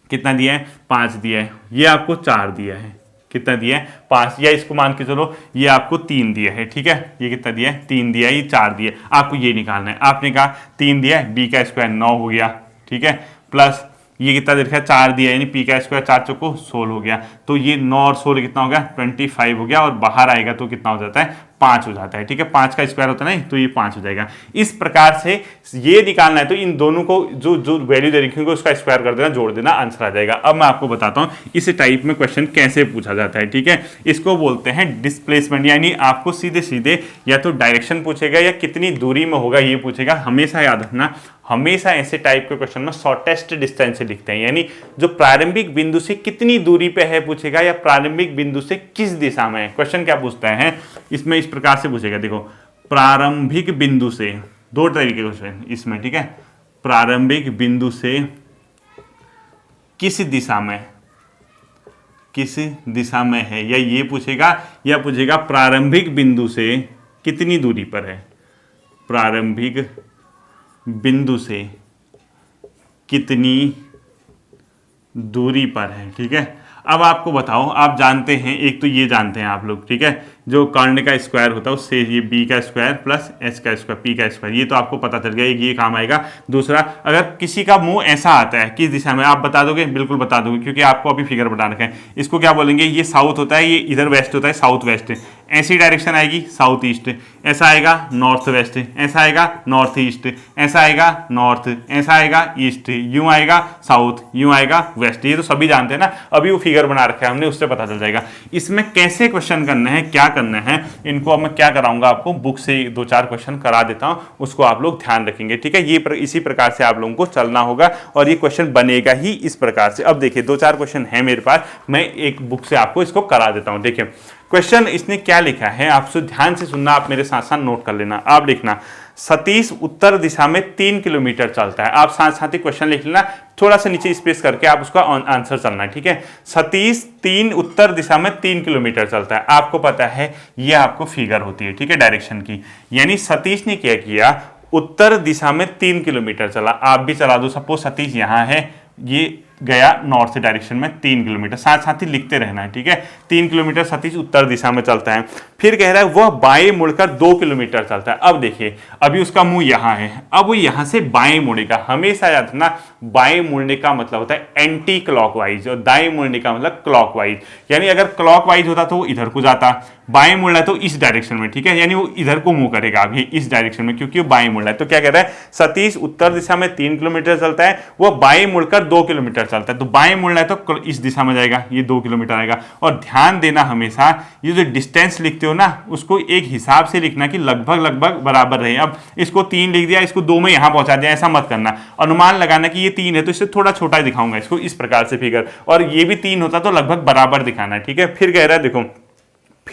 कितना दिया है, 5 दिया है, ये आपको 4 दिया है, कितना दिया है, 5, या इसको मान के चलो ये आपको 3 दिया है, ठीक है, ये कितना दिया है, 3 दिया है, ये 4 दिया है, आपको ये निकालना है। आपने कहा 3 दिया है, बी का स्क्वायर 9 हो गया, ठीक है, प्लस ये कितना देखा है, 4 दिया है, यानी पी का स्क्वायर 4 चौको 16 हो गया, तो ये 9 और 16 कितना हो गया, 25 हो गया, और बाहर आएगा तो कितना हो जाता है, 5 हो जाता है, ठीक है, 5 का स्क्वायर होता है ना, तो ये 5 हो जाएगा। इस प्रकार से ये निकालना है तो इन दोनों को जो जो वैल्यू दे रखी होगी उसका स्क्वायर कर देना, जोड़ देना, आंसर आ जाएगा। अब मैं आपको बताता हूँ इस टाइप में क्वेश्चन कैसे पूछा जाता है, ठीक है। इसको बोलते हैं डिस्प्लेसमेंट, यानी आपको सीधे सीधे या तो डायरेक्शन पूछेगा या कितनी दूरी में होगा ये पूछेगा। हमेशा याद रखना, हमेशा ऐसे टाइप के क्वेश्चन में शॉर्टेस्ट डिस्टेंस से लिखते हैं, यानी जो प्रारंभिक बिंदु से कितनी दूरी पे है पूछेगा, या प्रारंभिक बिंदु से किस दिशा में है। क्वेश्चन क्या पूछता है इसमें, इस प्रकार से पूछेगा, देखो, प्रारंभिक बिंदु से, दो तरीके के क्वेश्चन इसमें, ठीक है, प्रारंभिक बिंदु से किस दिशा में, किस दिशा में है, या ये पूछेगा, या पूछेगा प्रारंभिक बिंदु से कितनी दूरी पर है, प्रारंभिक बिंदु से कितनी दूरी पर है, ठीक है। अब आपको बताओ, आप जानते हैं, एक तो ये जानते हैं आप लोग, ठीक है, जो कर्ण का स्क्वायर होता है उससे ये बी का स्क्वायर प्लस एच का स्क्वायर पी का स्क्वायर, ये तो आपको पता चल गया, ये काम आएगा। दूसरा, अगर किसी का मुंह ऐसा आता है किस दिशा में, आप बता दोगे, बिल्कुल बता दोगे, क्योंकि आपको अभी फिगर बता रखा है। इसको क्या बोलेंगे, ये साउथ होता है, ये इधर वेस्ट होता है, साउथ वेस्ट, ऐसी डायरेक्शन आएगी साउथ ईस्ट, ऐसा आएगा नॉर्थ वेस्ट, ऐसा आएगा नॉर्थ ईस्ट, ऐसा आएगा नॉर्थ, ऐसा आएगा ईस्ट, यूं आएगा साउथ, यूं आएगा वेस्ट, ये तो सभी जानते हैं ना। अभी वो फिगर बना रखा है हमने, उससे पता चल जाएगा। इसमें कैसे क्वेश्चन करना है, क्या करना है, इनको अब मैं क्या कराऊंगा आपको, बुक से 2-4 क्वेश्चन करा देता हूं, उसको आप लोग ध्यान रखेंगे, ठीक है। ये इसी प्रकार से आप लोगों को चलना होगा और ये क्वेश्चन बनेगा ही इस प्रकार से। अब देखिए 2-4 क्वेश्चन है मेरे पास, मैं एक बुक से आपको इसको करा देता हूं। देखिए क्वेश्चन इसने क्या लिखा है, आपसे ध्यान से सुनना, आप मेरे साथ साथ नोट कर लेना। आप लिखना, सतीश उत्तर दिशा में 3 किलोमीटर चलता है। आप साथ साथ ही क्वेश्चन लिख लेना, थोड़ा सा नीचे स्पेस करके आप उसका आंसर चलना है, ठीक है। सतीश उत्तर दिशा में 3 किलोमीटर चलता है। आपको पता है ये आपको फिगर होती है, ठीक है, डायरेक्शन की, यानी सतीश ने क्या किया, उत्तर दिशा में 3 किलोमीटर चला। आप भी चला दो, सपोज सतीश यहाँ है, ये गया नॉर्थ डायरेक्शन में 3 किलोमीटर, साथ साथ ही लिखते रहना है, ठीक है। 3 किलोमीटर सतीश उत्तर दिशा में चलता है। फिर कह रहा है वह बाएं मुड़कर 2 किलोमीटर चलता है। अब देखिए, अभी उसका मुंह यहाँ है, अब वो यहाँ से बाएं मुड़ेगा। हमेशा याद रखना, बाएं मुड़ने का मतलब होता है एंटी क्लॉकवाइज, और दाएं मुड़ने का मतलब क्लॉकवाइज। यानी अगर क्लॉकवाइज होता तो वो इधर को जाता, बाएं मुड़ रहा है तो इस डायरेक्शन में, ठीक है, यानी वो इधर को मुंह करेगा अभी इस डायरेक्शन में, क्योंकि वो बाएं मुड़ रहा है। तो क्या कह रहा है, सतीश उत्तर दिशा में 3 किलोमीटर चलता है, वो बाएं मुड़कर 2 किलोमीटर चलता है। तो बाएं मुड़ रहा है तो इस दिशा में जाएगा, ये 2 किलोमीटर आएगा। और ध्यान देना, हमेशा ये जो डिस्टेंस लिखते हो ना, उसको एक हिसाब से लिखना कि लगभग बराबर रहे। अब इसको 3 लिख दिया, इसको 2 में यहां पहुंचा दिया, ऐसा मत करना। अनुमान लगाना कि ये 3 है तो इससे थोड़ा छोटा दिखाऊंगा इसको, इस प्रकार से फिगर, और ये भी 3 होता तो लगभग बराबर दिखाना है, ठीक है। फिर कह रहा है, देखो,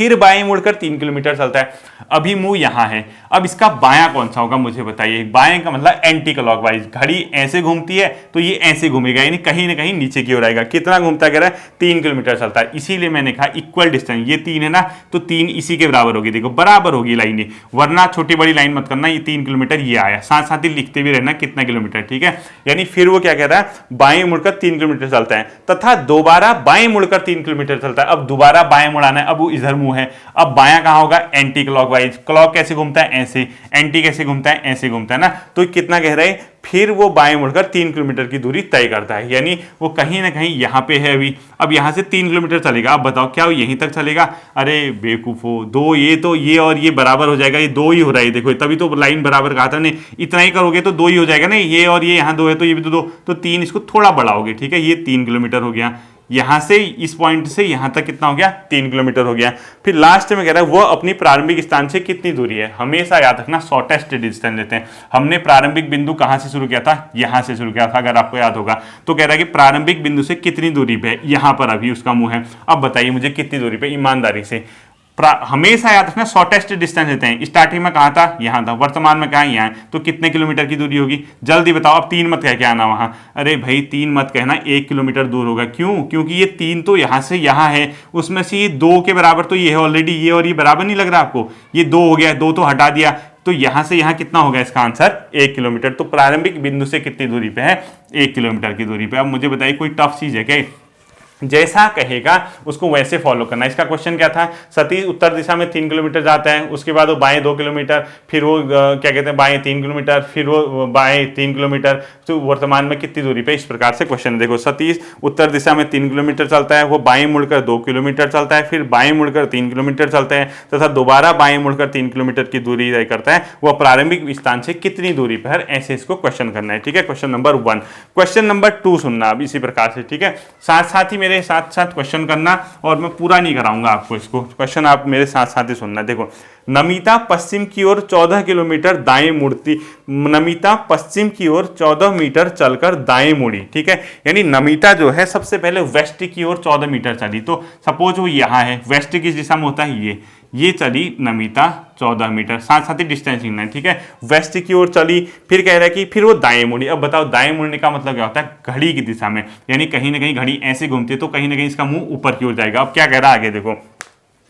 फिर बाएं मुड़कर 3 किलोमीटर चलता है। अभी मुंह यहां है, अब इसका बायां कौन सा होगा मुझे बताइए। बाएं का मतलब एंटी क्लॉकवाइज, घड़ी ऐसे घूमती है तो ये ऐसे घूमेगा, यानी कहीं ना कहीं नीचे की ओर आएगा। कितना घूमता कह रहा है, 3 किलोमीटर चलता है। इसीलिए मैंने कहा इक्वल डिस्टेंस, ये 3 है ना तो 3 इसी के बराबर होगी। देखो बराबर होगी लाइनें, वरना छोटी बड़ी लाइन मत करना। ये 3 किलोमीटर ये आया, साथ साथ ही लिखते भी रहना कितना किलोमीटर, ठीक है। यानी फिर वो क्या कह रहा है, बाएं मुड़कर 3 किलोमीटर चलता है तथा दोबारा बाएं मुड़कर 3 किलोमीटर चलता है। अब दोबारा बाएं मुड़ाना है, अब वो इधर मुंह है, अब बायां कहां होगा, एंटी क्लॉकवाइज। क्लॉक कैसे घूमता है, ऐसे, एंटी कैसे घूमता है, ऐसे घूमता है ना। तो कितना कह रहे हैं, फिर वो बाएं मुड़कर 3 किलोमीटर की दूरी तय करता है, यानी वो कहीं ना कहीं यहां पे है अभी। अब यहां से 3 किलोमीटर चलेगा, अब बताओ क्या वो यहीं तक चलेगा। अरे बेवकूफो, दो ये तो ये और ये बराबर हो जाएगा, ये 2 ही हो रहा है, देखो तभी तो लाइन बराबर कहा था ने। इतना ही करोगे तो 2 ही हो जाएगा ना, ये और ये यहां 2 है तो ये भी तो 2, तो 3 इसको थोड़ा बढ़ाओगे, ठीक है। ये 3 किलोमीटर हो गया, यहां से इस पॉइंट से यहां तक कितना हो गया, 3 किलोमीटर हो गया। फिर लास्ट में कह रहा है वो अपनी प्रारंभिक स्थान से कितनी दूरी है। हमेशा याद रखना शॉर्टेस्ट डिस्टेंस लेते हैं। हमने प्रारंभिक बिंदु कहां से शुरू किया था, यहां से शुरू किया था, अगर आपको याद होगा। तो कह रहा है कि प्रारंभिक बिंदु से कितनी दूरी पे है, यहां पर अभी उसका मुंह है। अब बताइए मुझे कितनी दूरी पे, ईमानदारी से। हमेशा याद रखना शॉर्टेस्ट डिस्टेंस लेते हैं। स्टार्टिंग में कहा था, यहां था, वर्तमान में कहा यहां है, तो कितने किलोमीटर की दूरी होगी, जल्दी बताओ। अब 3 मत कह के आना वहां, अरे भाई 3 मत कहना, 1 किलोमीटर दूर होगा। क्यों, क्योंकि ये 3 तो यहां से यहां है, उसमें से ये 2 के बराबर तो ये है ऑलरेडी, ये और ये बराबर नहीं लग रहा आपको, ये 2 हो गया, 2 तो हटा दिया, तो यहां से यहां कितना होगा, इसका आंसर 1 किलोमीटर। तो प्रारंभिक बिंदु से कितनी दूरी पे है, 1 किलोमीटर की दूरी पे। अब मुझे बताइए कोई टफ चीज है क्या, जैसा कहेगा उसको वैसे फॉलो करना। इसका क्वेश्चन क्या था, सतीश उत्तर दिशा में 3 किलोमीटर जाता है, उसके बाद वो बाएं 2 किलोमीटर, फिर वो क्या कहते हैं बाएं 3 किलोमीटर, फिर वो बाएं 3 किलोमीटर, तो वर्तमान में कितनी दूरी पे, इस प्रकार से क्वेश्चन। देखो सतीश उत्तर दिशा में 3 किलोमीटर चलता है, वो बाएं मुड़कर 2 किलोमीटर चलता है, फिर बाएं मुड़कर 3 किलोमीटर चलता है तथा दोबारा बाएं मुड़कर 3 किलोमीटर की दूरी तय करता है। वह प्रारंभिक स्थान से कितनी दूरी पर, ऐसे इसको क्वेश्चन करना है, ठीक है। Question number 1। क्वेश्चन नंबर 2 सुनना अब इसी प्रकार से, ठीक है। साथ साथ ही मेरे साथ साथ क्वेश्चन करना, और मैं पूरा नहीं कराऊंगा आपको इसको, क्वेश्चन आप मेरे साथ साथ ही सुनना। देखो, नमिता पश्चिम की ओर 14 किलोमीटर दाएं मुड़ती, नमिता पश्चिम की ओर 14 मीटर चलकर दाएं मुड़ी, ठीक है। यानी नमिता जो है सबसे पहले वेस्ट की ओर 14 मीटर चली। तो सपोज वो यहां है, वेस्ट किस दिशा में होता है, ये चली नमिता 14 मीटर, साथ साथ ही डिस्टेंस लिखना है, ठीक है। वेस्ट की ओर चली, फिर कह रहा है कि फिर वो दाएं मुड़ी। अब बताओ दाएं मुड़ने का मतलब क्या होता है, घड़ी की दिशा में, यानी कहीं ना कहीं घड़ी ऐसे घूमती है तो कहीं ना कहीं इसका मुंह ऊपर की ओर जाएगा। अब क्या कह रहा है आगे देखो,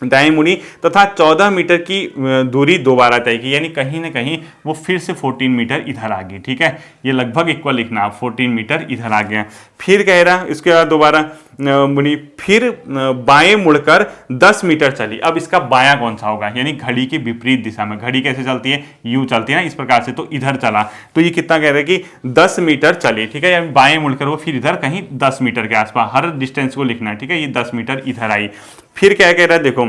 दाएं मुड़ी तथा 14 मीटर की दूरी दोबारा तय की, यानी कहीं ना कहीं वो फिर से 14 मीटर इधर आ गई, ठीक है। ये लगभग इक्वल लिखना, 14 मीटर इधर आ गया। फिर कह रहा इसके बाद दोबारा मुड़ी, फिर बाएं मुड़कर 10 मीटर चली। अब इसका बायां कौन सा होगा, यानी घड़ी की विपरीत दिशा में। घड़ी कैसे चलती है, यूं चलती है ना, इस प्रकार से, तो इधर चला। तो ये कितना कह रहे हैं कि 10 मीटर चली, ठीक है। यानी बाएं मुड़कर वो फिर इधर कहीं 10 मीटर के आसपास, हर डिस्टेंस को लिखना है, ठीक है। ये 10 मीटर इधर आई। फिर क्या कह रहा है देखो,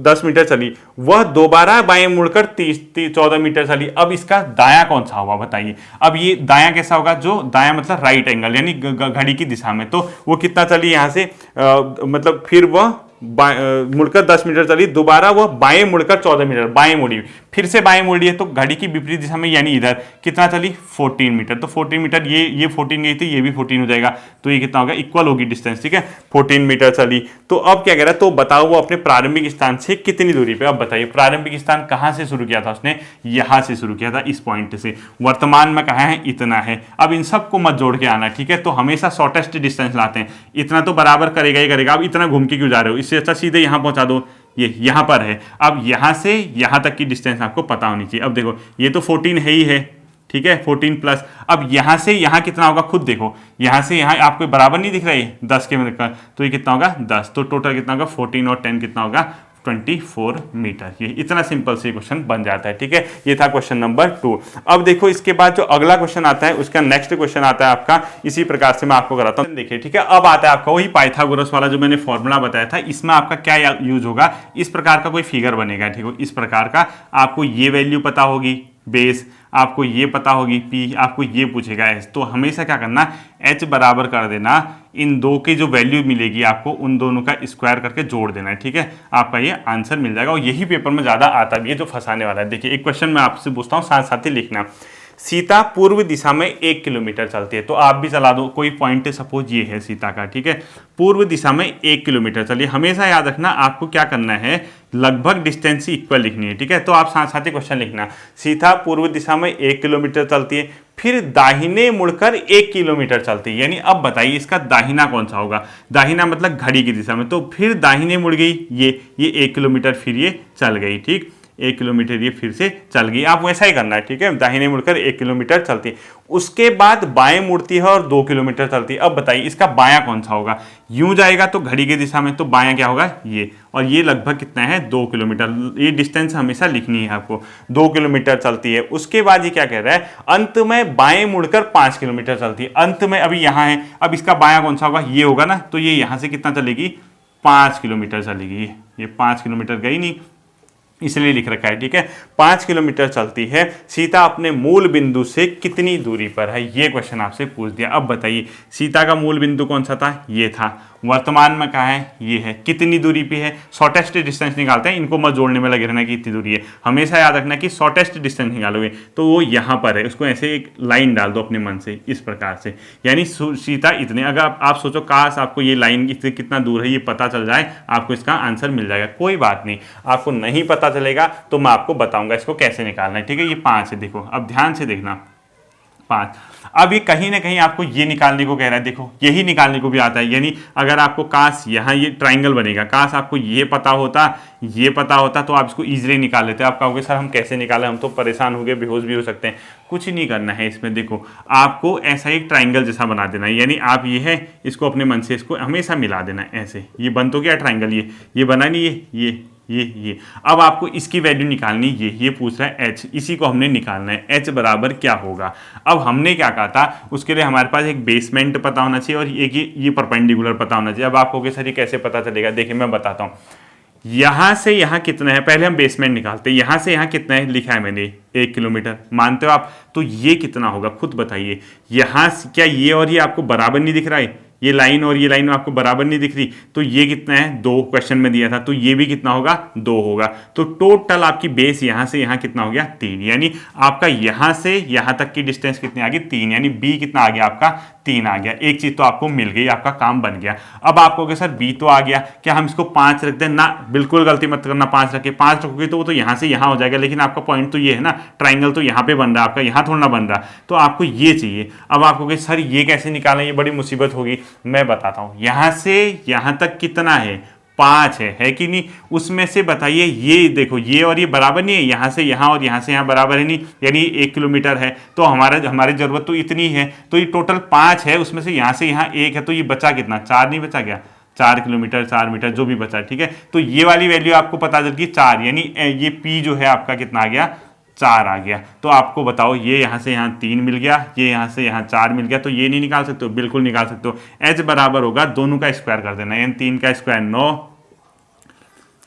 10 मीटर चली, वह दोबारा बाएं मुड़कर 14 मीटर चली। अब इसका दायां कौन सा होगा बताइए। अब ये दायां कैसा होगा, जो दायां मतलब राइट एंगल, यानी घड़ी की दिशा में। तो वो कितना चली यहां से, मतलब फिर वह मुड़कर 10 मीटर चली, दोबारा वह बाएं मुड़कर 14 मीटर, बाएं मुड़ी, फिर से बाएं मुड़ी है तो घड़ी की विपरीत दिशा में, यानी इधर कितना चली, 14 मीटर। तो 14 मीटर, ये 14 गई थी, ये भी 14 हो जाएगा, तो ये कितना होगा, इक्वल होगी डिस्टेंस, ठीक है। 14 मीटर चली। तो अब क्या कह रहा है, तो बताओ वो अपने प्रारंभिक स्थान से कितनी दूरी पे। अब बताइए प्रारंभिक स्थान कहां से शुरू किया था उसने, यहां से शुरू किया था, इस पॉइंट से। वर्तमान में कहा है, इतना है। अब इन सबको मत जोड़ के आना, ठीक है। तो हमेशा शॉर्टेस्ट डिस्टेंस लाते हैं, इतना तो बराबर करेगा ही करेगा। अब इतना घूम के क्यों जा रहे हो, इससे अच्छा सीधे यहां पहुंचा दो, ये यहां पर है। अब यहां से यहां तक की डिस्टेंस आपको पता होनी चाहिए। अब देखो ये तो 14 है ही है, ठीक है, 14 प्लस। अब यहां से यहां कितना होगा, खुद देखो, यहां से यहां आपको बराबर नहीं दिख रहा है 10 के मतलब, तो ये कितना होगा 10। तो टोटल कितना होगा 14 और 10 कितना होगा 24 मीटर। ये इतना सिंपल से क्वेश्चन बन जाता है, ठीक है। ये था क्वेश्चन नंबर 2। अब देखो इसके बाद जो अगला क्वेश्चन आता है, उसका नेक्स्ट क्वेश्चन आता है आपका इसी प्रकार से मैं आपको कराता हूं, देखिए, ठीक है। अब आता है आपका वही पाइथागोरस वाला जो मैंने फॉर्मूला बताया था। इसमें आपका क्या यूज होगा, इस प्रकार का कोई फिगर बनेगा, ठीक है। इस प्रकार का आपको ये वैल्यू पता होगी बेस, आपको ये पता होगी पी, आपको ये पूछेगा एच। तो हमेशा क्या करना, एच बराबर कर देना, इन दो की जो वैल्यू मिलेगी आपको उन दोनों का स्क्वायर करके जोड़ देना है, ठीक है। आपका ये आंसर मिल जाएगा, और यही पेपर में ज्यादा आता भी है जो फंसाने वाला है। देखिए एक क्वेश्चन मैं आपसे पूछता हूँ, साथ साथ ही लिखना। सीता पूर्व दिशा में 1 किलोमीटर चलती है, तो आप भी चला दो, कोई पॉइंट सपोज ये है सीता का, ठीक है, पूर्व दिशा में 1 किलोमीटर चलिए। हमेशा याद रखना आपको क्या करना है, लगभग डिस्टेंस इक्वल लिखनी है, ठीक है। तो आप साथ साथ ही क्वेश्चन लिखना, सीता पूर्व दिशा में 1 किलोमीटर चलती है, फिर दाहिने मुड़कर 1 किलोमीटर चलती है, यानी अब बताइए इसका दाहिना कौन सा होगा, दाहिना मतलब घड़ी की दिशा में, तो फिर दाहिने मुड़ गई ये 1 किलोमीटर फिर ये चल गई, ठीक, 1 किलोमीटर ये फिर से चल गई। आप वैसा ही करना है, ठीक है, दाहिने मुड़कर 1 किलोमीटर चलती है, उसके बाद बाएं मुड़ती है और 2 किलोमीटर चलती है। अब बताइए इसका बायां कौन सा होगा, यूं जाएगा तो घड़ी की दिशा में, तो बायां क्या होगा ये, और ये लगभग कितना है 2 किलोमीटर, ये डिस्टेंस हमेशा लिखनी है आपको, 2 किलोमीटर चलती है। उसके बाद ये क्या कह रहा है, अंत में बाएं मुड़कर 5 किलोमीटर चलती है, अंत में अभी यहां है, अब इसका बायां कौन सा होगा, ये होगा ना, तो ये यहां से कितना चलेगी, 5 किलोमीटर चलेगी, ये 5 किलोमीटर गई नहीं, इसलिए लिख रखा है, ठीक है, 5 किलोमीटर चलती है। सीता अपने मूल बिंदु से कितनी दूरी पर है, ये क्वेश्चन आपसे पूछ दिया। अब बताइए सीता का मूल बिंदु कौन सा था, ये था, वर्तमान में कहाँ है, ये है, कितनी दूरी पे है, शॉर्टेस्ट डिस्टेंस निकालते हैं, इनको मत जोड़ने में लगे रहना कि इतनी दूरी है, हमेशा याद रखना कि शॉर्टेस्ट डिस्टेंस निकालोगे तो वो यहाँ पर है, उसको ऐसे एक लाइन डाल दो अपने मन से इस प्रकार से, यानी सीता इतने, अगर आप सोचो काश आपको ये लाइन कितना दूर है ये पता चल जाए, आपको इसका आंसर मिल जाएगा। कोई बात नहीं, आपको नहीं पता चलेगा तो मैं आपको बताऊंगा इसको कैसे निकालना है, ठीक है। ये 5 है, देखो अब ध्यान से देखना, 5। अब ये कहीं ना कहीं आपको ये निकालने को कह रहा है, देखो यही निकालने को भी आता है, यानी अगर आपको काश यहाँ ये ट्राइंगल बनेगा, काश आपको ये पता होता तो आप इसको इजीली निकाल लेते। आप कहोगे सर हम कैसे निकालें, हम तो परेशान हो गए, बेहोश भी हो सकते हैं। कुछ नहीं करना है इसमें, देखो आपको ऐसा एक ट्राइंगल जैसा बना देना है, यानी आप ये है इसको अपने मन से इसको हमेशा मिला देना है ऐसे, ये बन तो गया ट्राइंगल, ये बना नहीं, ये अब आपको इसकी वैल्यू निकालनी, ये पूछ रहा है h, इसी को हमने निकालना है, h बराबर क्या होगा। अब हमने क्या कहा था, उसके लिए हमारे पास एक बेसमेंट पता होना चाहिए और एक ये परपेंडिकुलर पता होना चाहिए। अब आप कहोगे सर ये कैसे पता चलेगा, देखिए मैं बताता हूँ, यहाँ से यहाँ कितना है, पहले हम बेसमेंट निकालते हैं, यहाँ से यहाँ कितना है लिखा है मैंने 1 किलोमीटर, मानते हो आप, तो ये कितना होगा खुद बताइए। यहाँ क्या ये और ये आपको बराबर नहीं दिख रहा है, ये लाइन और ये लाइन आपको बराबर नहीं दिख रही, तो ये कितना है 2 क्वेश्चन में दिया था, तो ये भी कितना होगा 2 होगा, तो टोटल आपकी बेस यहाँ से यहाँ कितना हो गया 3, यानी आपका यहाँ से यहाँ तक की डिस्टेंस कितनी आ गई 3, यानी बी कितना आ गया आपका 3 आ गया। एक चीज तो आपको मिल गई, आपका काम बन गया। अब आप कहोगे सर बी तो आ गया, क्या हम इसको 5 रख दें, ना बिल्कुल गलती मत करना, 5 रखे, 5 रखोगे तो वो तो यहाँ से यहाँ हो जाएगा, लेकिन आपका पॉइंट तो ये है ना, ट्राइंगल तो यहाँ पे बन रहा है आपका, यहाँ थोड़ा ना बन रहा, तो आपको ये चाहिए। अब आप कहोगे सर ये कैसे निकालें, ये बड़ी मुसीबत होगी, मैं बताता हूँ। यहाँ से यहाँ तक कितना है 5 है कि नहीं, उसमें से बताइए, ये देखो ये और ये बराबर नहीं है, यहाँ से यहाँ और यहाँ से यहाँ बराबर है नहीं, यानी 1 किलोमीटर है, तो हमारी जरूरत तो इतनी है, तो ये टोटल 5 है, उसमें से यहाँ 1 है, तो ये बचा कितना, 4 नहीं बचा गया, 4 किलोमीटर 4 मीटर जो भी बचा, ठीक है। तो ये वाली वैल्यू आपको पता चल गई 4, यानी ये पी जो है आपका कितना आ गया 4 आ गया। तो आपको बताओ ये यहाँ से यहाँ 3 मिल गया, ये यहाँ से यहाँ 4 मिल गया, तो ये नहीं निकाल सकते हो, बिल्कुल निकाल सकते हो। h बराबर होगा, दोनों का स्क्वायर कर देना, यानी 3 का स्क्वायर 9,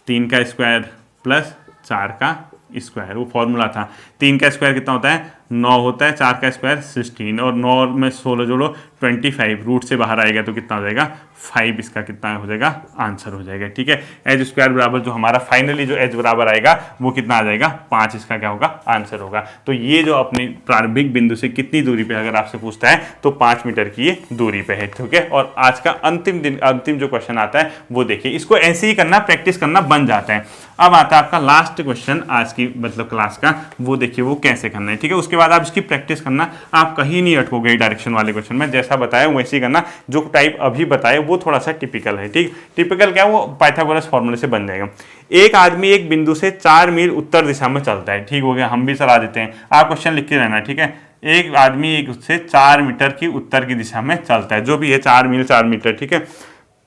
3 का स्क्वायर प्लस 4 का स्क्वायर, वो फॉर्मूला था। 3 का स्क्वायर कितना होता है 9 होता है, 4 का स्क्वायर 16, और 9 में 16 जोड़ो 25, रूट से बाहर आएगा तो कितना हो जाएगा 5, इसका कितना हो जाएगा आंसर हो जाएगा, ठीक है। एच स्क्वायर बराबर जो हमारा फाइनली जो एच बराबर आएगा वो कितना आ जाएगा 5, इसका क्या होगा आंसर होगा। तो ये जो अपनी प्रारंभिक बिंदु से कितनी दूरी पे अगर आपसे पूछता है तो 5 मीटर की ये दूरी पे है, ठीक है। और आज का अंतिम जो क्वेश्चन आता है वो देखिए, इसको ऐसे ही करना, प्रैक्टिस करना बन जाता है। अब आता है आपका लास्ट क्वेश्चन आज की मतलब क्लास का, वो देखिए वो कैसे करना है, ठीक है। उसके बाद आप इसकी प्रैक्टिस करना, आप कहीं नहीं अटकोगे डायरेक्शन वाले क्वेश्चन में, जैसा बताया वैसे ही करना। जो टाइप अभी बताया वो थोड़ा सा टिपिकल है, ठीक। टिपिकल क्या है, वो पाइथागोरस फॉर्मूले से बन जाएगा। एक आदमी एक बिंदु से 4 मील उत्तर दिशा में चलता है, ठीक हो गया, हम भी चला देते हैं, आप क्वेश्चन लिख के रहना, ठीक है। एक आदमी एक से 4 मीटर की उत्तर की दिशा में चलता है, जो भी है 4 मील 4 मीटर, ठीक है।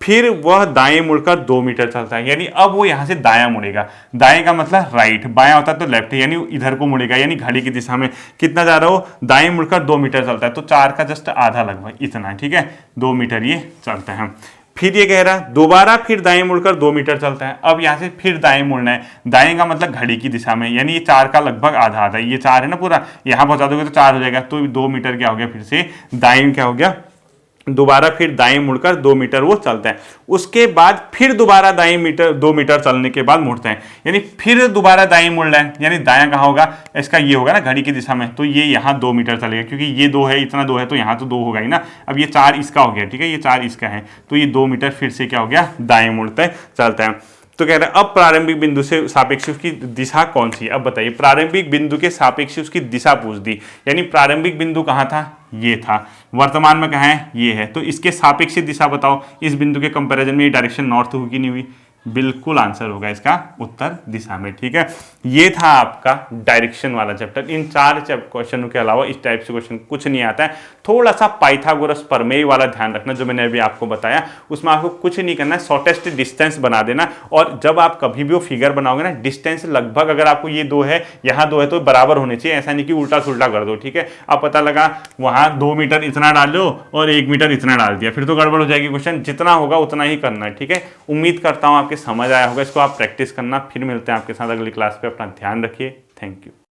फिर वह दाएं मुड़कर 2 मीटर चलता है, यानी अब वो यहां से दायां मुड़ेगा, दाएं का मतलब राइट, बायां होता है तो लेफ्ट, यानी इधर को मुड़ेगा, यानी घड़ी की दिशा में कितना जा रहा हो, दाएं मुड़कर 2 मीटर चलता है, तो 4 का जस्ट आधा लगभग इतना, ठीक है, 2 मीटर ये चलता है। फिर ये कह रहा है दोबारा फिर दाएं मुड़कर 2 मीटर चलता है, अब यहाँ से फिर दाएं मुड़ना है, दाएं का मतलब घड़ी की दिशा में, यानी ये 4 का लगभग आधा आधा, ये 4 है ना पूरा, यहाँ पहुंचा दोगे तो 4 हो जाएगा, तो 2 मीटर क्या हो गया फिर से दाएं क्या हो गया दोबारा फिर दाएं मुड़कर 2 मीटर वो चलते हैं, उसके बाद फिर दोबारा दाएं 2 मीटर चलने के बाद मुड़ते हैं, यानी फिर दोबारा दाएं मुड़ रहे हैं, यानी दायां कहाँ होगा, इसका ये होगा ना घड़ी की दिशा में, तो ये यहाँ 2 मीटर चलेगा, क्योंकि ये 2 है, इतना 2 है, तो यहाँ तो 2 होगा ही ना। अब ये 4 इसका हो गया, ठीक है, ये 4 इसका है, तो ये 2 मीटर फिर से क्या हो गया, दाएं मुड़ते चलते हैं। तो कह रहे हैं अब प्रारंभिक बिंदु से सापेक्ष उसकी दिशा कौन सी है। अब बताइए, प्रारंभिक बिंदु के सापेक्ष उसकी दिशा पूछ दी, यानी प्रारंभिक बिंदु कहाँ था, ये था, वर्तमान में कहाँ है, ये है, तो इसके सापेक्ष दिशा बताओ, इस बिंदु के कंपैरिजन में ये डायरेक्शन नॉर्थ होगी कि नहीं हुई, बिल्कुल आंसर होगा इसका उत्तर दिशा में। ठीक है, ये था आपका डायरेक्शन वाला चैप्टर। इन 4 क्वेश्चनों के अलावा इस टाइप से क्वेश्चन कुछ नहीं आता है। थोड़ा सा पाइथागोरस प्रमेय वाला ध्यान रखना, जो मैंने अभी आपको बताया, उसमें आपको कुछ नहीं करना है, शॉर्टेस्ट डिस्टेंस बना देना। और जब आप कभी भी वो फिगर बनाओगे ना, डिस्टेंस लगभग, अगर आपको ये 2 है, यहाँ 2 है, तो बराबर होने चाहिए, ऐसा नहीं कि उल्टा सुल्टा कर दो। ठीक है, अब पता लगा वहां 2 मीटर इतना डालो और 1 मीटर इतना डाल दिया, फिर तो गड़बड़ हो जाएगी। क्वेश्चन जितना होगा उतना ही करना है। ठीक है, उम्मीद करता हूं आपके समझ आया होगा, इसको आप प्रैक्टिस करना। फिर मिलते हैं आपके साथ अगली क्लास पे, अपना ध्यान रखिए, थैंक यू।